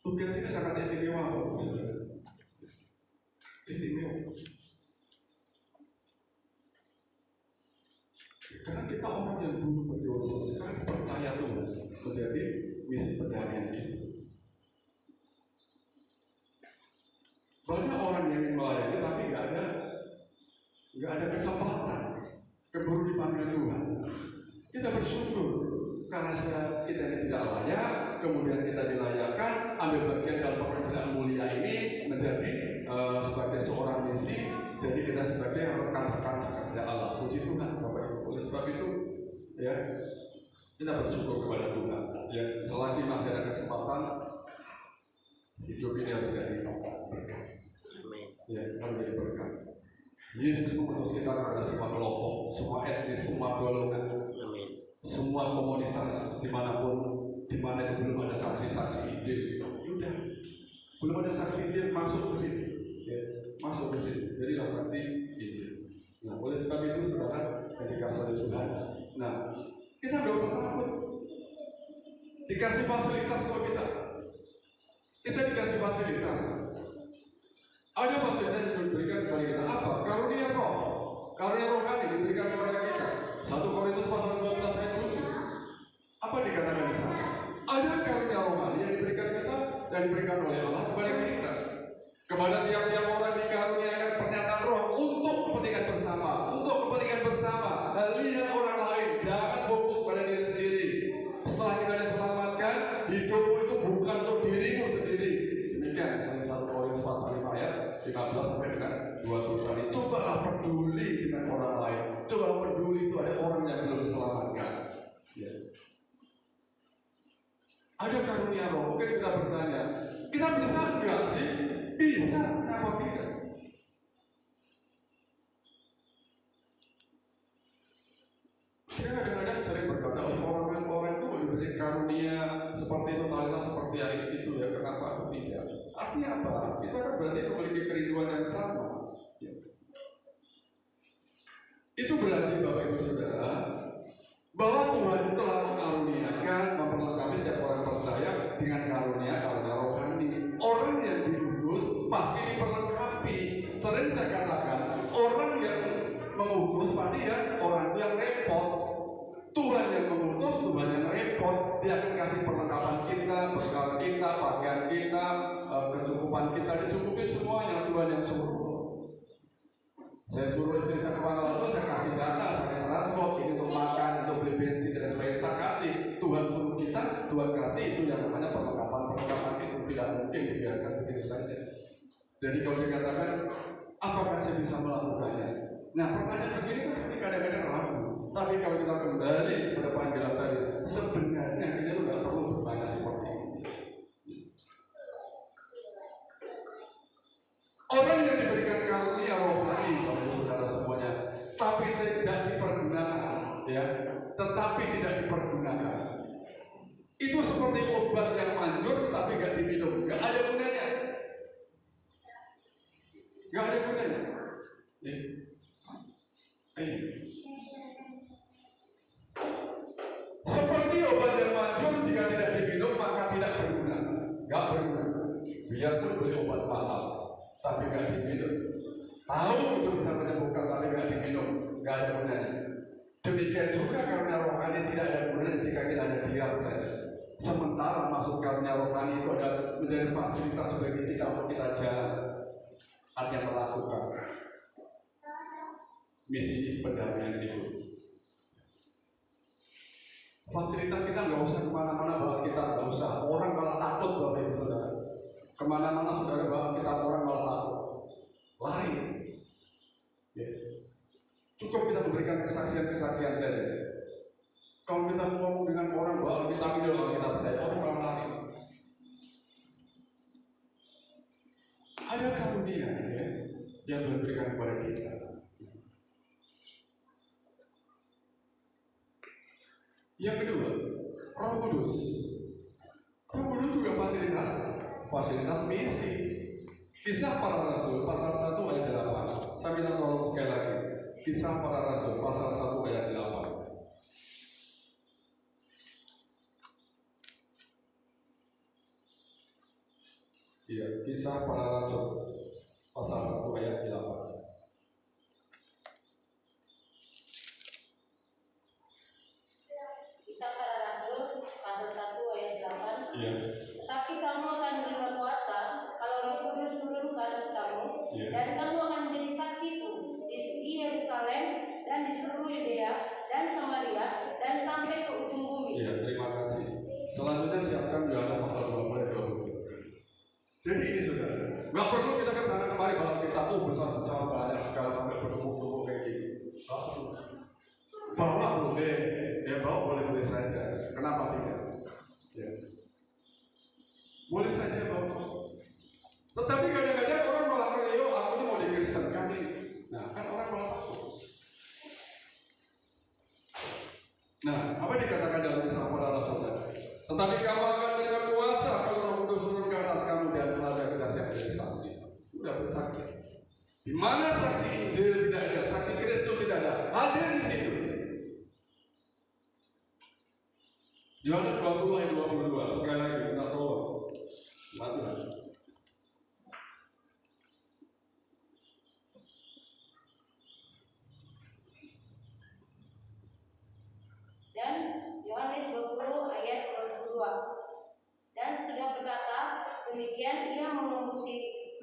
Tugas ini sangat istimewa, istimewa. Karena kita orang yang dulu berdosa, sekarang percaya Tuhan menjadi misi pendamaian itu. Banyak orang yang melayani tapi nggak ada kesempatan, keburu dipanggil Tuhan. Kita bersyukur karena kita tidak layak, kemudian kita dilayakkan, ambil bagian dalam pekerjaan mulia ini menjadi sebagai seorang misi. Jadi kita sebagai rekan-rekan sekerja Allah. Puji Tuhan, Bapak Ibu. Oleh sebab itu, ya, kita bersyukur kepada Tuhan. Ya, selagi masih ada kesempatan, hidup ini harus jadi berkat. Ya, harus jadi berkat. Yesus mengutus kita kepada semua kelompok, semua etnis, semua golongan, semua komunitas dimanapun, di mana itu belum ada saksi-saksi Injil. Sudah, belum ada saksi Injil, masuk ke sini. Ya, masuk ke sini, jadilah saksi Injil. Nah, oleh sebab itu saudara yang dikasih oleh Tuhan. Nah, kita nggak usah takut. Dikasih fasilitas kalau kita dikasih fasilitas. Ada fasilitas yang diberikan kepada kita. Apa? Karunia roh. Karunia rohani diberikan kepada kita. 1 Korintus pasal 12 ayat 7. Apa dikatakan di sana? Ada karunia rohani yang diberikan kita dan diberikan oleh Allah kepada kita. Kepada tiap-tiap orang dikaruniakan pernyataan roh untuk kepentingan bersama, untuk kepentingan bersama. Dan lihat orang lain, jangan fokus pada diri sendiri. Setelah kita diselamatkan, hidupmu itu bukan untuk dirimu sendiri. Demikian 1 Korintus pasal 5 ayat 15 sampai dengan 20 tadi. Cobalah peduli dengan orang lain. Cobalah peduli itu ada orang yang belum diselamatkan. Ya. Ada karunia roh, mungkin kita bertanya, kita bisa enggak sih? Bisa, kenapa tidak? Kita kadang-kadang sering berkata, orang itu diberi karunia seperti totalitas seperti itu ya, kenapa aku tidak? Artinya apa? Kita kan berarti memiliki kerinduan yang sama. Ya. Itu berarti Bapak Ibu Saudara, bahwa Tuhan telah mengaruniakan, memperlengkapi setiap orang percaya dengan karunia rohani. Orang yang diutus pasti diperlengkapi. Sering saya katakan, orang yang mengutus pasti ya orang yang repot. Tuhan yang mengutus, Tuhan yang repot. Dia akan kasih perlengkapan kita, bekal kita, pakaian kita, kecukupan kita, dicukupi semuanya. Tuhan yang suruh. Saya suruh istri saya kemana lalu, saya kasih dana, saya transport, ini untuk makan, untuk beli bensin dan sebagainya, saya kasih. Tuhan suruh kita, Tuhan kasih, itu yang namanya perlengkapan itu tidak mungkin dibiarkan begitu saja. Jadi kalau dikatakan, apakah saya bisa melakukannya? Nah, pertanyaan begini kan seperti kadang-kadang ragu. Tapi kalau kita kembali pada panggilan tadi, sebenarnya kita tidak perlu bertanya seperti ini. Orang yang diberikan karunia rohani, Bapak Saudara semuanya, tapi tidak dipergunakan, ya, tetapi tidak dipergunakan. Itu seperti obat yang manjur, tetapi tidak diminum, nggak ada gunanya, nggak ada gunanya. Seperti obat yang manjur jika tidak diminum maka tidak berguna, nggak berguna. Biarpun beli obat mahal, tapi nggak diminum, tahu itu bisa menyembuhkan tapi nggak diminum, nggak ada gunanya. Demikian juga karunia rohani tidak ada gunanya jika kita ada diam saja. Sementara maksud karunia rohani itu adalah menjadi fasilitas bagi kita untuk kita jalan, artinya melakukan misi pendamaian itu. Fasilitas kita nggak usah kemana-mana bawa kita, nggak usah. Orang malah takut Bapak Ibu Saudara. Kemana-mana saudara bawa kita, orang malah takut, lari. Ya. Cukup kita memberikan kesaksian-kesaksian saja. Kalau kita ngomong dengan orang bawa kita ini dalam kitab saya, orang malah lari. Ada karunia ya, yang diberikan kepada kita. Yang kedua, Roh Kudus. Roh Kudus juga fasilitas misi. Kisah Para Rasul pasal 1 ayat 8. Saya minta tolong sekali lagi. Kisah Para Rasul pasal 1 ayat 8. Iya, Kisah Para Rasul pasal 1 ayat 8. Kisah Para Rasul pasal 1 ayat 8. Iya. Tetapi kamu akan menerima kuasa kalau Roh Kudus turun ke atas kamu, Iya. dan kamu akan menjadi saksiku di Yerusalem dan di seluruh Yudea dan Samaria dan sampai ke ujung bumi. Iya, terima kasih. Selanjutnya siapkan Yohanes pasal 20 ayat 20. Jadi ini saudara, nggak perlu kita ke sana kemari kalau kita besar-besar banyak sekali sampai bertumpuk-tumpuk kayak gini. Bawa boleh, ya bawa boleh saja. Kenapa tidak? Ya. Boleh saja bawa. Tetapi kadang-kadang orang malah melihat, aku ini mau dikristenkan nih. Nah, kan orang malah takut. Nah, apa dikatakan dalam Kisah Para Rasul? Tetapi kamu akan menerima kuasa kalau Roh Kudus turun ke atas kamu, dan selama kita siap menjadi saksi. Sudah bersaksi. Di mana saksi Injil tidak ada, saksi Kristus tidak ada, hadir di situ. Yohanes 20 ayat 22. Sekali lagi kita tolong. Latihan. Dan Yohanes 20 ayat 22. Dan sudah berkata demikian, ia mengurusi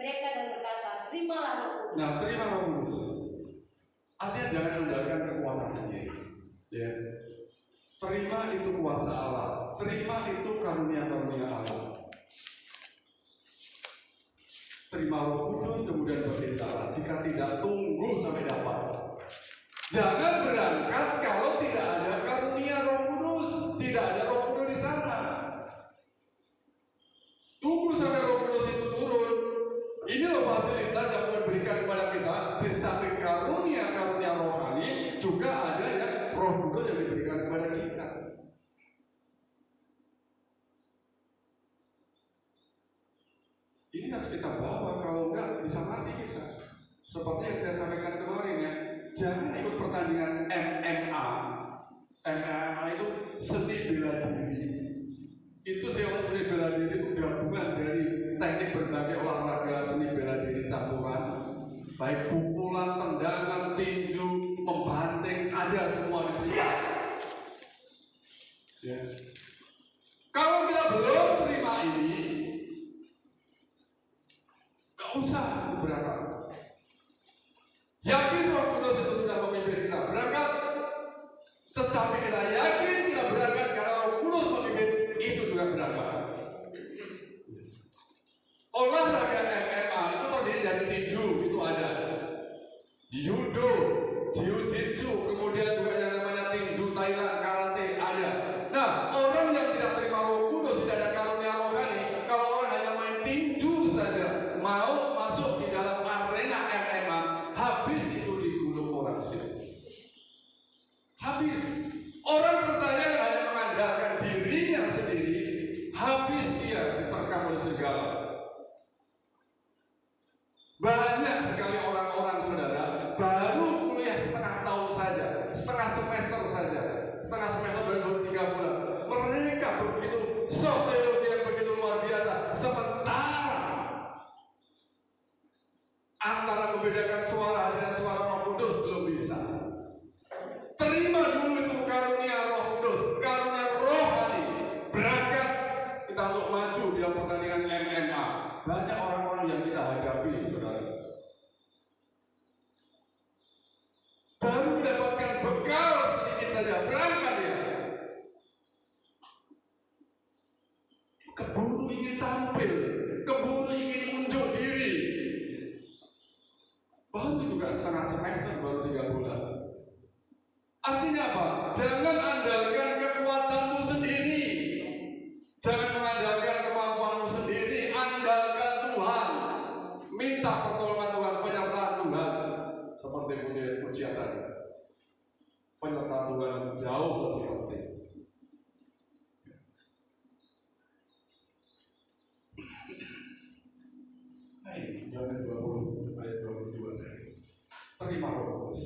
mereka dan berkata, terimalah Roh Kudus. Nah, terima Roh Kudus. Artinya jangan andalkan kekuatan sendiri. Ya. Terima itu kuasa Allah. Terima itu karunia-karunia Allah. Terima Roh Kudus kemudian berbicara. Jika tidak, tunggu sampai dapat. Jangan berangkat kalau tidak ada karunia Roh Kudus, tidak ada Roh Kudus di sana. Tunggu sampai Roh Kudus itu turun. Ini loh fasilitas yang Tuhan berikan kepada kita. Di samping karunia-karunia rohani, juga ada yang Roh Kudus yang diberikan kepada kita. Ini harus kita bawa, kalau enggak bisa mati kita. Seperti yang saya sampaikan kemarin ya, jangan ikut pertandingan MMA. MMA itu seni bela diri. Itu seni bela diri itu gabungan dari teknik berbagai olahraga seni bela diri campuran, baik pukulan, tendangan, tinju, membanting, ada semua di sini. Ya. Kalau kita belum terima ini, nggak usah berangkat. Yakin Roh Kudus itu sudah memimpin kita berangkat, tetapi kita yakin kita berangkat karena Roh Kudus memimpin, itu juga berangkat. Olahraga MMA itu terdiri dari tinju, itu ada judo, jiu-jitsu, kemudian juga yang namanya tinju Thailand, karate ada. Nah, orang yang tidak terima Roh Kudus, tidak ada karunia rohani, kalau orang hanya main tinju saja, mau masuk di dalam arena MMA, habis itu digulung orang di situ. Habis. Orang percaya yang hanya mengandalkan dirinya sendiri, habis dia diterkam oleh segala. Banyak sekali orang-orang saudara baru kuliah setengah tahun saja, setengah semester baru 3 bulan. Mereka begitu sok teologi yang begitu luar biasa. Sementara antara membedakan suara dan suara Roh Kudus belum bisa. Terima dulu itu karunia Roh Kudus, karunia rohani. Berangkat kita untuk maju di dalam pertandingan MMA. Banyak orang-orang yang kita hadapi, saudara. Baru mendapatkan bekal sedikit saja, berangkat ya. Keburu ingin tampil, keburu ingin unjuk diri. Baru juga setengah semester, baru 3 bulan. Artinya apa? Jangan andalkan kekuatanmu sendiri. Jangan mengandalkan kemampuanmu sendiri, andalkan Tuhan. Minta pertolongan Tuhan, penyertaan Tuhan. Seperti pujian tadi. Penyertaan Tuhan jauh lebih penting. Yohanes 20 ayat 22. Terima Roh Kudus.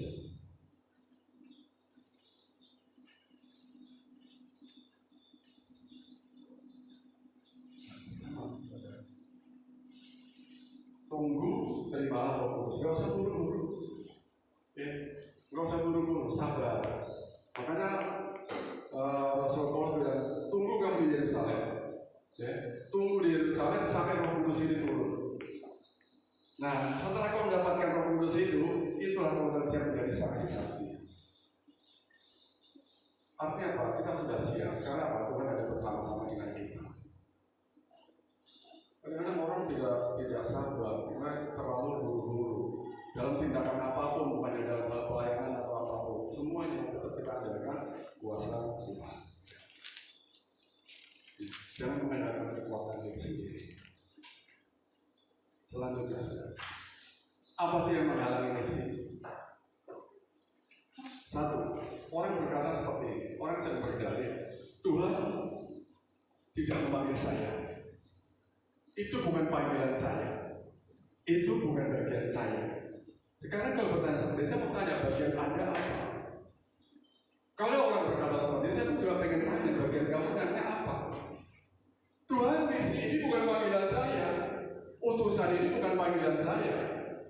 Tunggu, terimalah Roh Kudus. Gak usah buru-buru. Gak usah buru-buru, sabar. Makanya Rasul Paulus bilang, tunggu kamu di Yerusalem. Tunggu di Yerusalem sampai Roh Kudus ini turun. Nah, setelah kau mendapatkan Roh Kudus itu, itulah kau siap menjadi saksi-saksi. Artinya apa? Kita sudah siap. Karena apa? Tuhan ada bersama-sama dengan kita. Kadang-kadang orang tidak sabar, karena terlalu buru-buru dalam tindakan apapun, bukan dalam hal pelayanan atau apapun. Semuanya tetap kita ajarkan kuasa Tuhan. Jangan mengandalkan kekuatan diri sendiri. Selanjutnya, apa sih yang menghalangi misi? Satu, orang berkata seperti ini. Orang sedang berdalih, Tuhan tidak memanggil saya. Itu bukan panggilan saya. Itu bukan bagian saya. Sekarang kalau bertanya seperti saya mau tanya bagian Anda apa? Kalau orang berkata seperti saya pun juga pengen tanya bagian kamu nanya apa? Tuhan, misi ini bukan panggilan saya. Utusan ini bukan panggilan saya.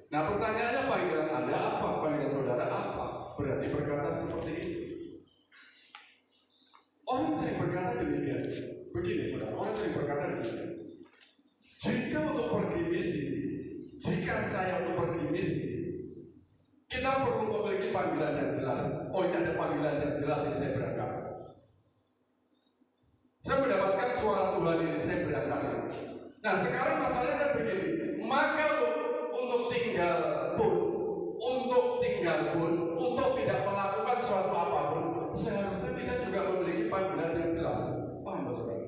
Nah, pertanyaannya panggilan Anda apa? Panggilan saudara apa? Berarti berkata seperti itu. Orang sering berkata demikian. Begini saudara, orang sering berkata demikian. Jika untuk pergi misi, perlu memiliki panggilan yang jelas. Oh, ini ada panggilan yang jelas, ini saya berangkat. Saya mendapatkan suara Tuhan ini, saya berangkat. Nah, sekarang masalahnya kan begini. Maka untuk tinggal pun, untuk tidak melakukan suatu apapun, seharusnya kita juga memiliki panggilan yang jelas. Paham, saudara?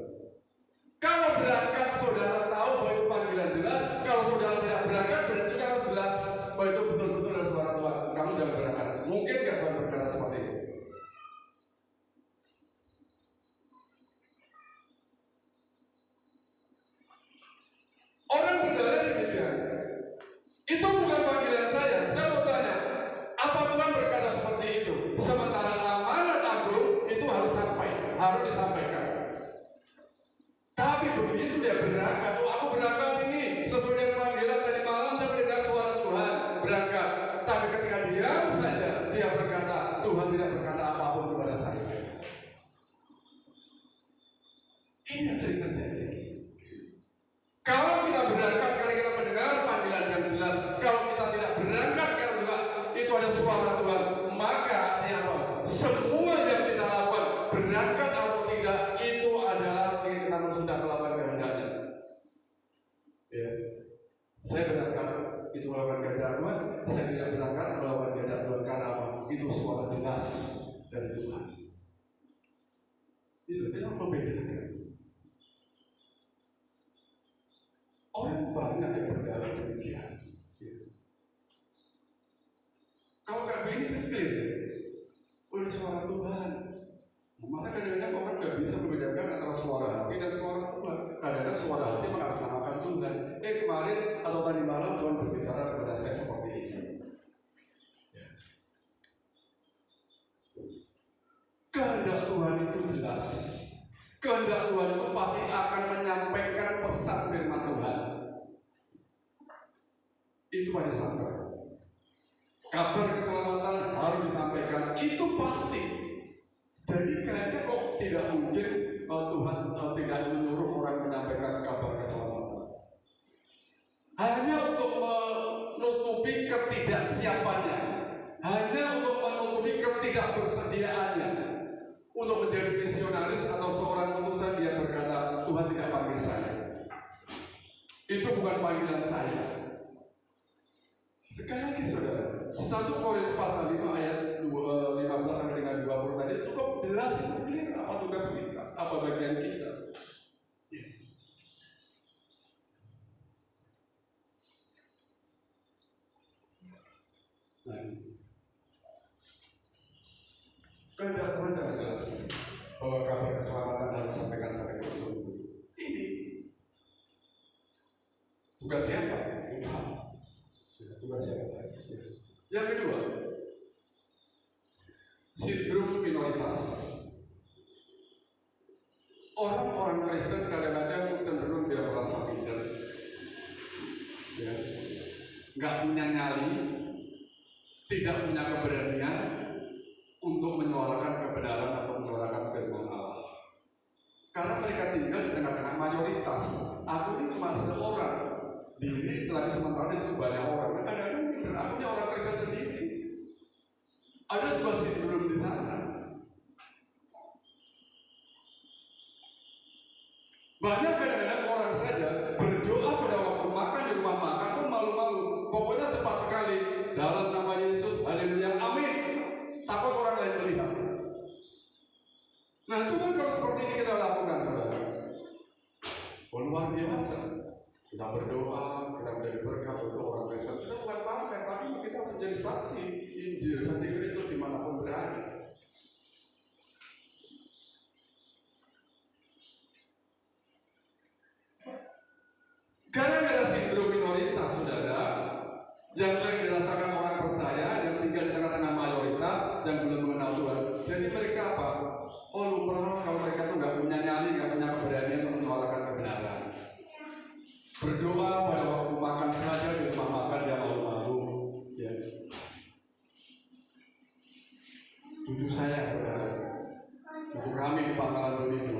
Kalau berangkat, saudara tahu bahwa itu panggilan jelas. Kalau saudara tidak berangkat, berarti harus jelas bahwa itu betul-betul adalah suara Tuhan. Kamu jangan berangkat. Mungkin nggak Tuhan berkata seperti itu? Orang berdalih demikian. Itu bukan panggilan saya. Saya mau tanya, apa Tuhan berkata seperti itu? Sementara amanat agung itu harus disampaikan. Tapi begitu dia berangkat, aku berangkat ini sesuai dengan panggilan tadi malam saya mendengar suara Tuhan berangkat. Tapi ketika diam saja, dia berkata, Tuhan tidak berkata apapun kepada saya. Ini yang sering terjadi. Kalau kita berangkat karena kita mendengar panggilan yang jelas, kalau kita tidak berangkat karena juga itu ada suara Tuhan, maka artinya apa? Semua yang kita lakukan, berangkat atau tidak, itu adalah kita sudah melakukan kehendaknya. Ya, saya berangkat itu melakukan kehendak Tuhan, saya tidak berangkat melakukan kehendak Tuhan karena apa? Itu suara jelas dari Tuhan. Itu kita membedakan. Orang banyak yang berdalih demikian. Kalau kayak begini kan clear, ini suara Tuhan. Maka kadang-kadang orang nggak bisa membedakan antara suara hati dan suara Tuhan. Kadang-kadang suara hati mengatasnamakan Tuhan. Kemarin atau tadi malam Tuhan berbicara kepada saya seperti ini. Kehendak Tuhan itu jelas. Kehendak Tuhan itu pasti akan menyampaikan pesan firman Tuhan. Itu pada sampai. Kabar keselamatan harus disampaikan. Itu pasti. Jadi kayaknya kok tidak mungkin Tuhan tidak menyuruh orang menyampaikan kabar keselamatan. Hanya untuk menutupi ketidaksiapannya. Hanya untuk menutupi ketidakbersediaannya. Untuk menjadi misionaris atau seorang utusan, dia berkata, Tuhan tidak panggil saya. Itu bukan panggilan saya. Sekali lagi saudara, 1 Korintus pasal 5 ayat 15 sampai dengan 20 tadi cukup jelas itu clear apa tugas kita, apa bagian kita. Nah, kehendak Tuhan sangat jelas bahwa kabar keselamatan harus disampaikan sampai ke ujung. Ini tugas siapa? Tugas siapa? Yang kedua, sindrom minoritas. Orang-orang Kristen kadang-kadang cenderung dia merasa minder, ya, nggak punya nyali, tidak punya keberanian untuk menyuarakan kebenaran atau menyuarakan firman Allah. Karena mereka tinggal di tengah-tengah mayoritas. Aku ini cuma seorang diri, tapi sementara itu banyak orang. Kadang-kadang aku ini orang Kristen sendiri. Ada sebuah sindrom di sana. Banyak kadang-kadang orang saja berdoa pada waktu makan di rumah makan pun malu-malu. Pokoknya cepat sekali dalam nama Yesus, haleluya, amin. Takut orang lain melihat. Nah, cuma kalau seperti ini kita lakukan, saudara, luar biasa. Kita berdoa, kita menjadi berkat untuk orang Kristen. Kita bukan pamer, tapi kita menjadi saksi Injil, saksi Kristus dimanapun berada. Gara-gara sindrom minoritas, saudara, yang sering dirasakan orang percaya yang tinggal di tengah-tengah mayoritas yang belum mengenal Tuhan. Jadi mereka apa? Oh, lupa kalau mereka tuh nggak punya nyali, nggak punya keberanian untuk menyuarakan kebenaran. Berdoa pada waktu makan saja di rumah makan dia malu-malu. Ya. Cucu saya, saudara, cucu kami di Pangkalan Bumi itu,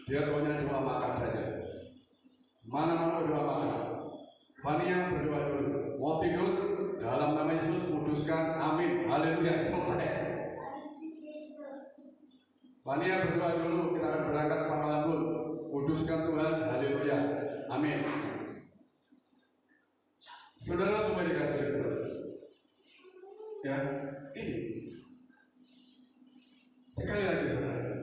dia tuanya doa makan saja. Mana-mana berdoa makan. Fania berdoa dulu. Mau tidur dalam nama Yesus kuduskan, amin. Haleluya, selesai. Mania berdoa dulu, kita akan berangkat ke Pangkalan Bun. Kuduskan Tuhan, haleluya, amin. Saudara semua dikasih Tuhan. Ya, ini. Sekali lagi saudara,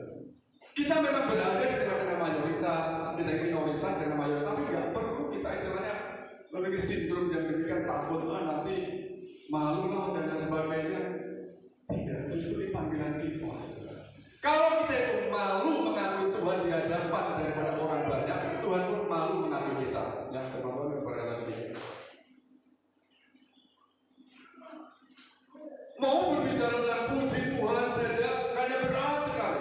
kita memang berada di tengah-tengah mayoritas, di tengah minoritas dengan mayoritas, tapi nggak perlu kita istilahnya memiliki sindrom yang demikian takut, nanti malu lah dan lain sebagainya. Tidak, justru ini panggilan kita. Kalau kita itu malu mengakui Tuhan di hadapan daripada orang banyak, Tuhan pun malu mengakui kita. Yang teman-teman berkata mau berbicara tentang puji Tuhan saja, hanya berat sekali.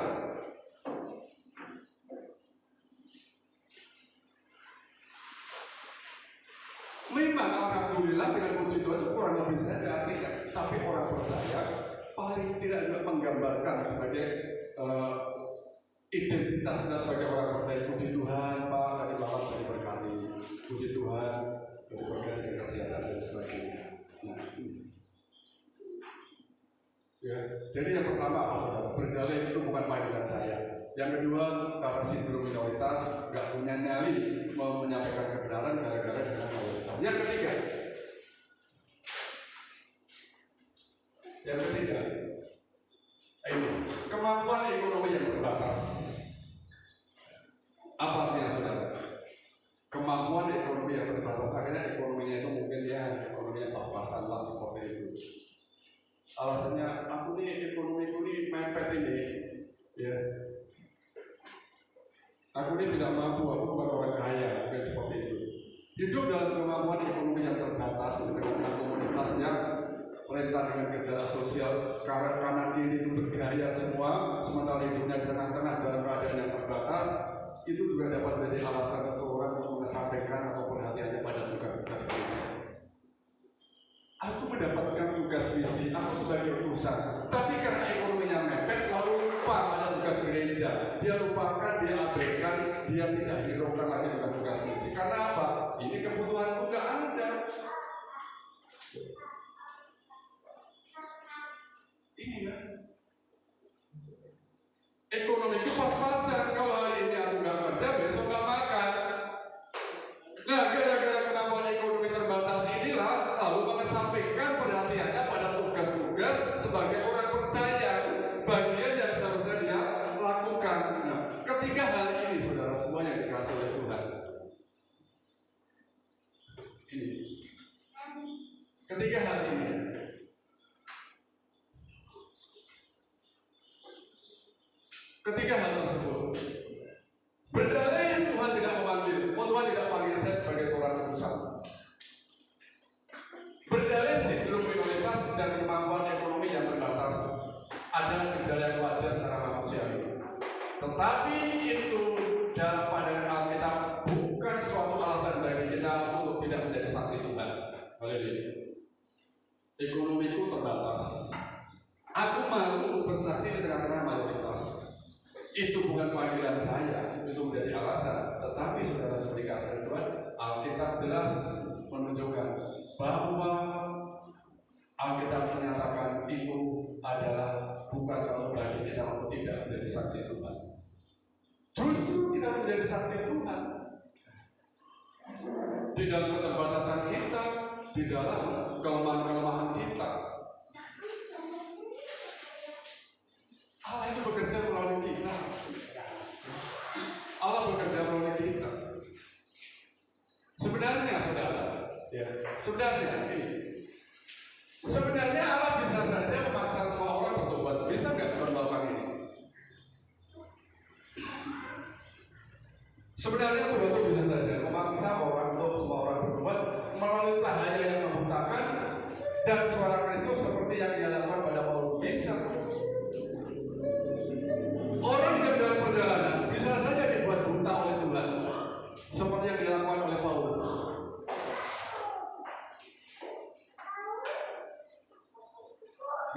Memang alhamdulillah dengan puji Tuhan itu kurang lebih saja artinya, tapi orang percaya paling tidak juga menggambarkan sebagai identitas kita sebagai orang percaya. Puji Tuhan, Pak, tadi Bapak saya berkali. Puji Tuhan, berkali dengan kesehatan dan sebagainya. Nah, ya, jadi yang pertama apa saudara? Berdalih itu bukan panggilan saya. Yang kedua, karena sindrom minoritas, nggak punya nyali mau menyampaikan kebenaran gara-gara dengan mayoritas. Yang ketiga, ini kemampuan ekonomi yang terbatas. Apa artinya saudara? Kemampuan ekonomi yang terbatas, akhirnya ekonominya itu mungkin ya ekonominya pas-pasan lah seperti itu. Alasannya aku nih ekonomiku nih mepet ini, ya. Aku ini tidak mampu, aku bukan orang kaya, mungkin seperti itu. Hidup dalam kemampuan ekonomi yang terbatas dengan komunitas yang rentan dengan gejala sosial, karena kanan kiri itu bergaya semua, sementara hidupnya di tengah-tengah dalam keadaan yang terbatas, itu juga dapat menjadi alasan seseorang untuk mengesampingkan atau perhatiannya pada tugas-tugas gereja. Aku mendapatkan tugas misi, aku sebagai utusan, tapi karena ekonominya mepet, lalu lupa pada tugas gereja. Dia lupakan, dia abaikan, dia tidak hiraukan lagi tugas-tugas misi. Karena apa? Ini kebutuhanku nggak ada. Ini kan? Ekonomiku pas-pasan. Kalau hari ini aku nggak kerja, besok nggak makan. Nah, gara-gara kemampuan ekonomi terbatas inilah lalu mengesampingkan perhatiannya pada tugas-tugas sebagai orang percaya, bagian yang seharusnya dia lakukan. Nah, ketiga hal ini, saudara semua yang dikasih oleh Tuhan. Ini. Ketiga hal ini. Ketiga hal tersebut. Berdalih Tuhan tidak memanggil, Tuhan tidak panggil saya sebagai seorang utusan. Berdalih sindrom minoritas dan kemampuan ekonomi yang terbatas adalah gejala yang wajar secara manusiawi. Tetapi itu dalam pandangan Alkitab bukan suatu alasan bagi kita untuk tidak menjadi saksi Tuhan. Haleluya. Ekonomiku terbatas. Aku malu bersaksi di tengah-tengah mayoritas. Itu bukan panggilan saya, itu menjadi alasan. Tetapi saudara-saudara dikasih Tuhan, Alkitab jelas menunjukkan bahwa Alkitab menyatakan itu adalah bukan suatu bagi kita untuk tidak menjadi saksi Tuhan. Justru kita menjadi saksi Tuhan di dalam keterbatasan kita, di dalam kelemahan-kelemahan kita. Allah itu bekerja melalui kita. Allah bekerja melalui kita. Sebenarnya, saudara, ya, sebenarnya Allah bisa saja memaksa semua orang bertobat. Bisa nggak melakukan ini? Sebenarnya Tuhan itu bisa saja memaksa orang untuk semua orang bertobat melalui cahaya yang membutakan dan suara Kristus seperti yang dia lakukan pada Paulus. Bisa. Orang yang dalam perjalanan bisa saja dibuat buta oleh Tuhan, seperti yang dilakukan oleh Paulus.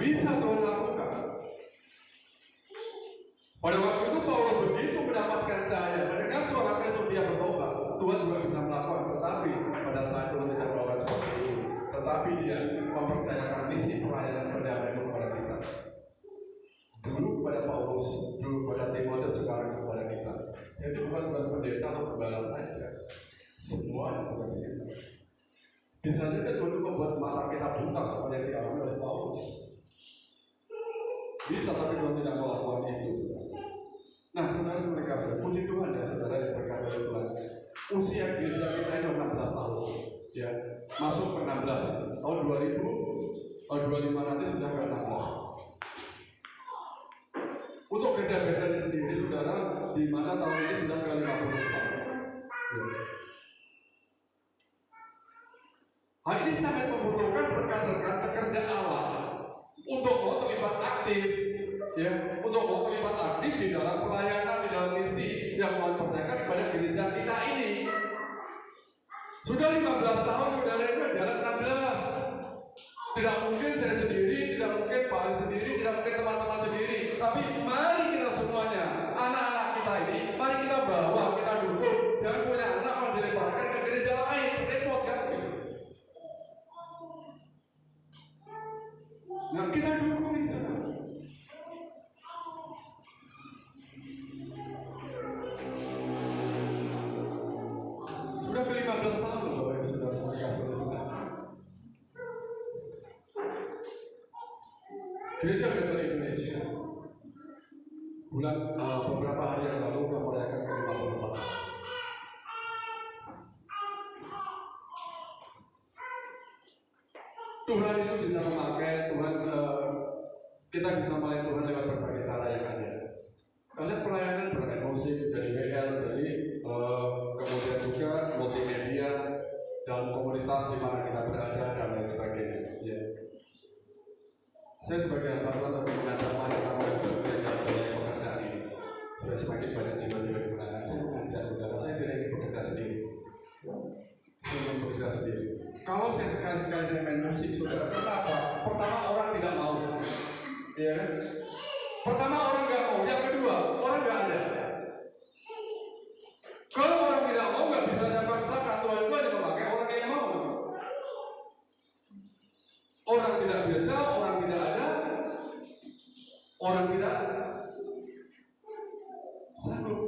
Bisa Tuhan lakukan. Pada waktu itu Paulus begitu mendapatkan cahaya, mendengar suara Kristus dia bertobat. Tuhan juga bisa melakukan, tetapi pada saat Tuhan tidak melakukan seperti itu. Tetapi dia mempercayakan misi pelayanan perdamaian Bisa, tapi Tuhan tidak melakukan itu. Nah, saudara mereka, puji Tuhan ya saudara yang berkata oleh Tuhan. Usia gereja kita ini 16 tahun, ya, masuk ke 16. Tahun 2025 nanti sudah ke 16. Untuk gereja Bethel sendiri, saudara, di mana tahun ini sudah ke 54. Ya. Hal ini sangat membutuhkan rekan-rekan sekerja Allah untuk mau terlibat aktif, ya, untuk mau terlibat aktif di dalam pelayanan, di dalam misi yang Tuhan percayakan kepada gereja kita ini. Sudah 15 tahun, saudara itu jalan 16. Tidak mungkin saya sendiri, tidak mungkin Pak Ali sendiri, tidak mungkin teman-teman sendiri. Tapi mari kita semuanya, anak-anak kita ini, mari kita bawa, kita dukung. Jangan punya anak mau dilemparkan ke gereja lain, repot kan? Nah, kita dukung di sana. Sudah ke 15 tahun, Bapak Ibu sudah dikasih oleh Tuhan. Gereja Bethel Indonesia beberapa hari yang lalu kita merayakan ke 54. Tuhan itu bisa memakai kita bisa melihat Tuhan lewat berbagai cara yang ada. Kalian pelayanan berbagai musik dari WL, dari kemudian juga multimedia dalam komunitas di mana kita berada dan lain sebagainya. Ya. Saya sebagai hamba Tuhan mengajar mereka dalam pekerjaan ini. Supaya semakin banyak jiwa-jiwa di mana saya mengajak saudara, saya tidak ingin bekerja sendiri. Saya ingin bekerja sendiri. Kalau saya sekali-sekali saya main musik, saudara, kenapa? Pertama, orang tidak mau, ya kan? Pertama, orang nggak mau. Yang kedua, orang nggak ada. Kalau orang tidak mau, nggak bisa saya paksakan. Tuhan itu hanya memakai orang yang mau. Orang tidak biasa, orang tidak ada, orang tidak sanggup.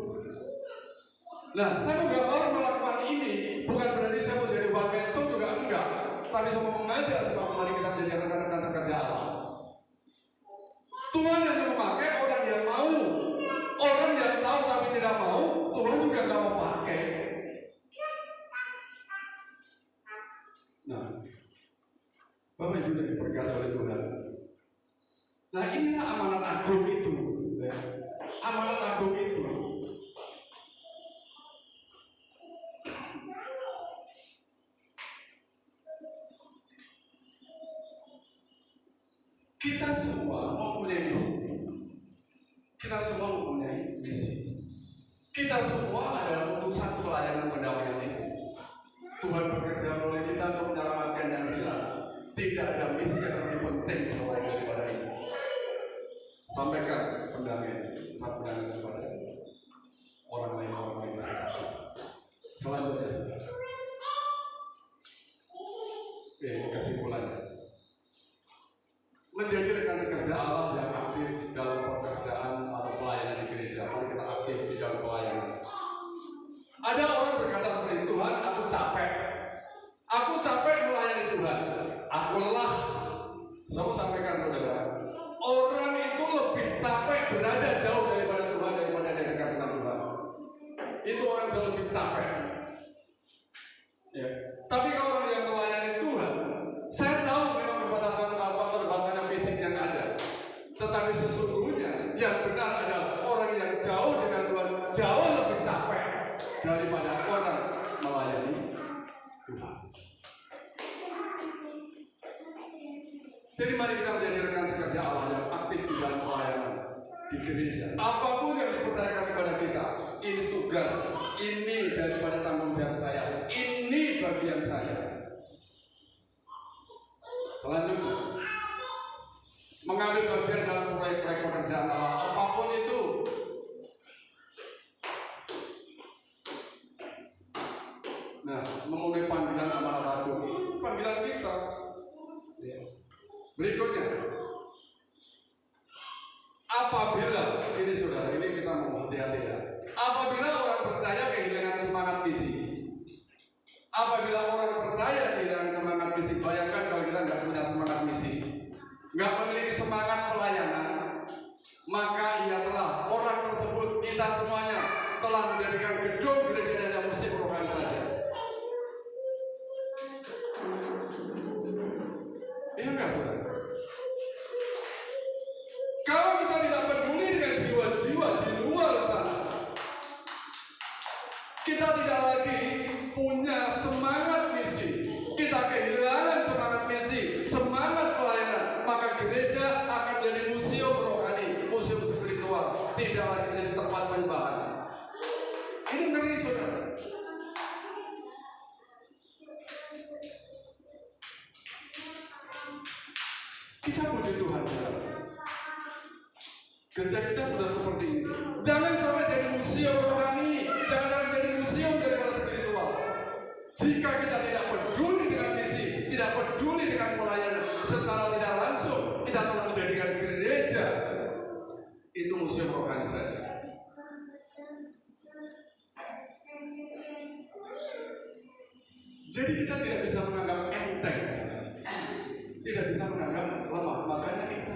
Nah, saya nggak mau melakukan ini, bukan berarti saya mau jadi one man show juga enggak. Tapi saya mau mengajak supaya mari kita menjadi rekan-rekan sekerja Allah. Tuhan hanya memakai orang yang mau, orang yang tahu tapi tidak mau. Tuhan juga nggak mau pakai. Nah, Bapak Ibu yang diberkati oleh Tuhan. Nah, inilah amanat agung itu, ya. Amanat agung itu. Kita semua mempunyai misi. Kita semua mempunyai misi. Kita semua adalah utusan pelayanan pendamaian itu. Tuhan bekerja melalui kita untuk menyelamatkan yang hilang. Tidak ada misi yang lebih penting selain daripada ini. Sampaikan pendamaian kepada orang lain. Selanjutnya, kesimpulannya. Menjadi rekan sekerja Allah yang aktif dalam pekerjaan atau pelayanan di gereja. Mari kita aktif di dalam pelayanan. Ada orang berkata seperti Tuhan, aku capek. Aku capek melayani Tuhan. Aku lelah. Saya sampaikan saudara, orang itu lebih capek berada jauh daripada Tuhan daripada di dekat dengan Tuhan. Itu orang jauh lebih capek. Ya. Tapi kalau orang yang melayani Tuhan, saya tahu memang kerbatasan fisik yang ada. Tetapi sesungguhnya yang benar adalah orang yang jauh dengan Tuhan jauh lebih capek daripada orang melayani Tuhan. Jadi mari kita menjadi rekan sekerja Allah yang aktif di dalam pelayanan di gereja. Apapun yang dipercayakan kepada kita, ini tugas, ini daripada tanggung jawab saya, ini bagian saya. Selanjutnya, mengambil bagian dalam proyek-proyek pekerjaan Allah, apapun itu. Nah, memenuhi panggilan amanat agung, panggilan kita. Berikutnya, apabila ini saudara, ini kita mau hati-hati ya. Apabila orang percaya kehilangan semangat misi, apabila orang percaya kehilangan semangat misi, bayangkan kalau kita nggak punya semangat misi, nggak memiliki semangat pelayanan, jiwa-jiwa di luar sana. Kita tidak lagi punya semangat misi. Kita kehilangan semangat misi, semangat pelayanan. Maka gereja akan jadi museum rohani, museum spiritual, tidak lagi menjadi tempat penyembahan. Ini ngeri, saudara. Kita puji Tuhan, saudara. Gereja kita sudah seperti ini. Jangan sampai jadi museum rohani, jangan sampai jadi museum daripada spiritual. Jika kita tidak peduli dengan misi, tidak peduli dengan pelayanan, secara tidak langsung kita telah menjadikan gereja itu museum rohani saja. Jadi kita tidak bisa menganggap enteng, tidak bisa menganggap lemah. Makanya kita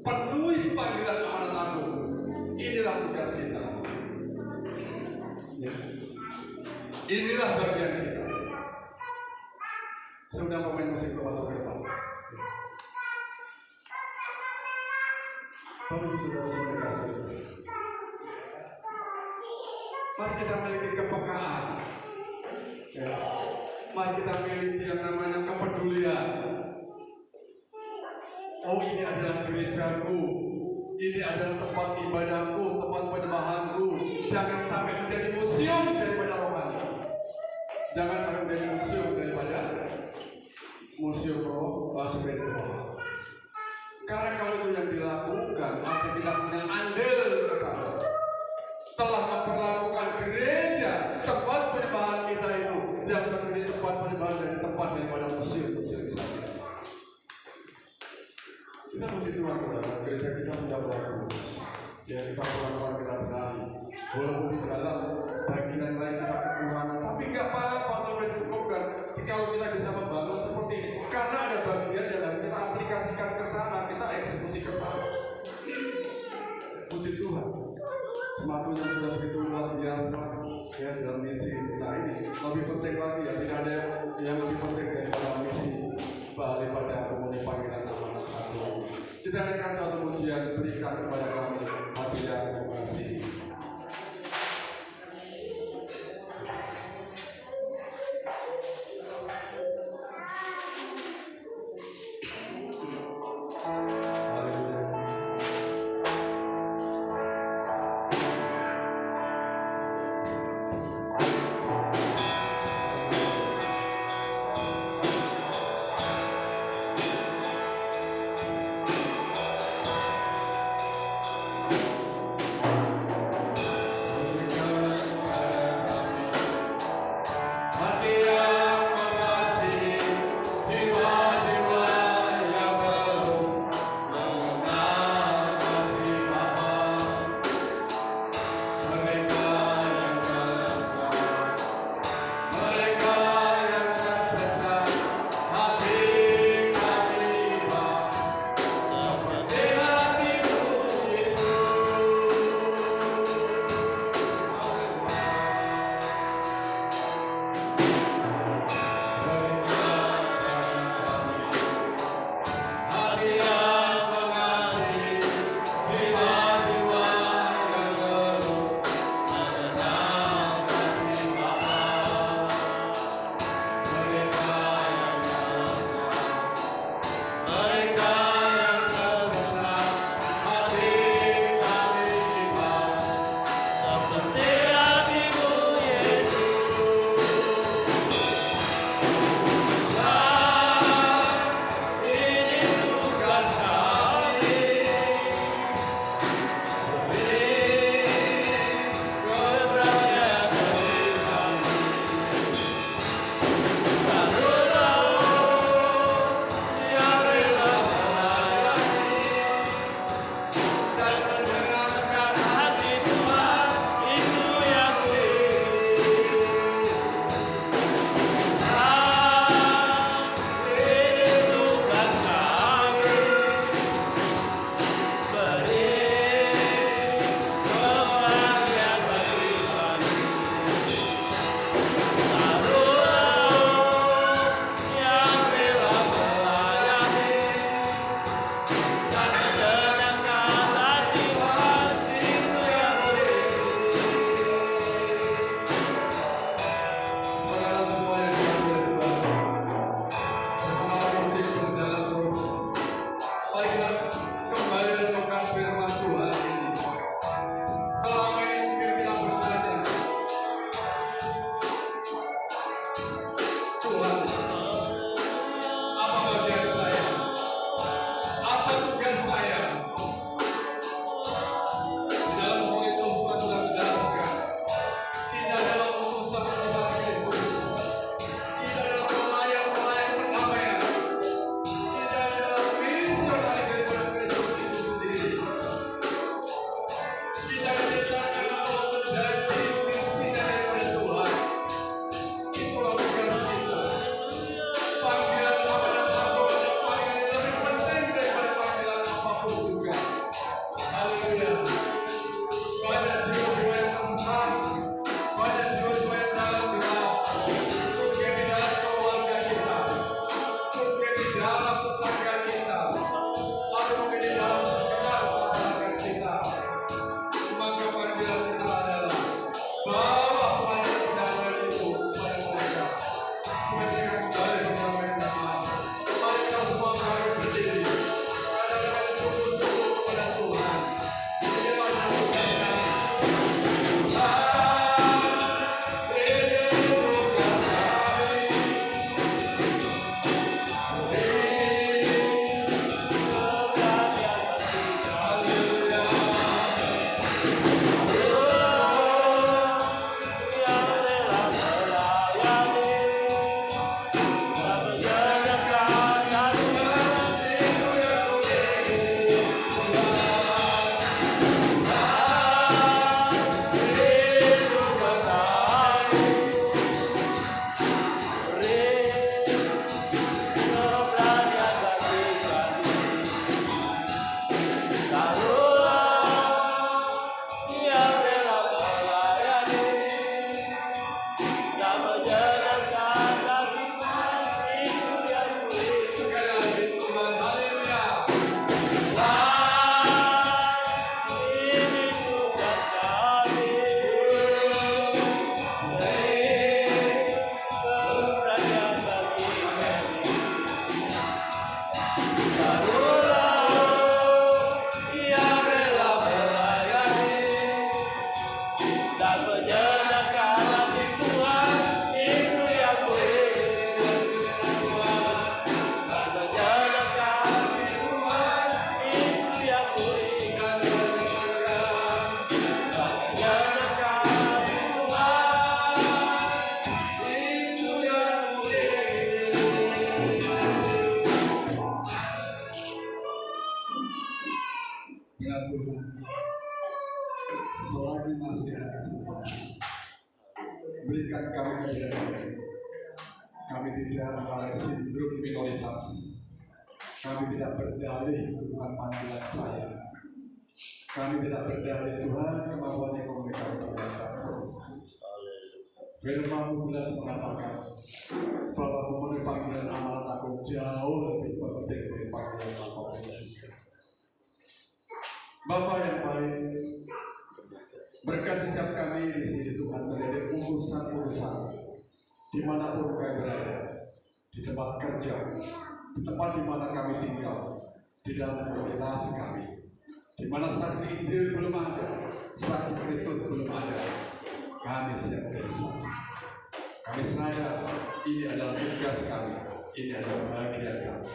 penuhi panggilan amanat agung. Inilah tugas kita. Ya. Inilah bagian kita. Sudah pemain musik masuk ke depan. Baru saudara-saudara kasih. Mari kita memiliki kepekaan. Ya. Mari kita memiliki yang namanya kepedulian. Oh, ini adalah gerejaku, ini adalah tempat ibadahku, tempat penyembahanku. Jangan sampai menjadi museum daripada rohani. Jangan sampai menjadi museum daripada museum roh spiritual. Karena kalau itu yang dilakukan, maka kita punya andil ke sana. Telah memperlakukan gereja, tempat penyembahan kita itu jangan sampai menjadi tempat penyembahan dari tempat daripada museum saja. Kita puji Tuhan, saudara. Gereja kita sudah bagus. Ya, kita pulang-pulang kita berani. Walaupun di dalam bagian lain kita kekurangan, tapi nggak apa-apa, Tuhan cukupkan. Kalau kita bisa membangun seperti ini, karena ada bagian yang harus kita aplikasikan ke sana, kita eksekusi ke sana. Puji Tuhan. Semakin yang sudah begitu luar biasa, ya dalam misi kita ini lebih penting lagi, ya tidak ada yang lebih penting daripada misi daripada memenuhi panggilan amanat agung. Kita akan satu pujian berikan kepada kami hati yang mengasihi. Dengan Tuhan, selagi masih ada kesempatan, berikan kami keberanian. Kami tidak meraih sindrom minoritas. Kami tidak berdalih Tuhan panggilan saya. Kami tidak berdalih Tuhan kemampuan ekonomi kami terbatas. Firman-Mu jelas mengatakan bahwa memenuhi panggilan amanat aku jauh lebih penting dari panggilan apapun. Bapa yang baik, berkati setiap kami di sini Tuhan menjadi utusan-utusan dimanapun kami berada, di tempat kerja, di tempat di mana kami tinggal, di dalam komunitas kami, di mana saksi Injil belum ada, saksi Kristus belum ada. Kami siap menjadi saksi. Kami sadar ini adalah tugas kami, ini adalah bagian kami.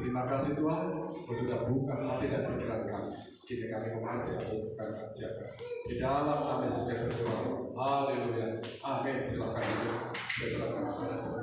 Terima kasih Tuhan, Kau sudah buka hati dan pikiran kami. Kini kami mengerti apa yang Kau kerjakan. Di dalam nama Yesus berdoa. Haleluya. Amin. Silakan duduk. Silakan.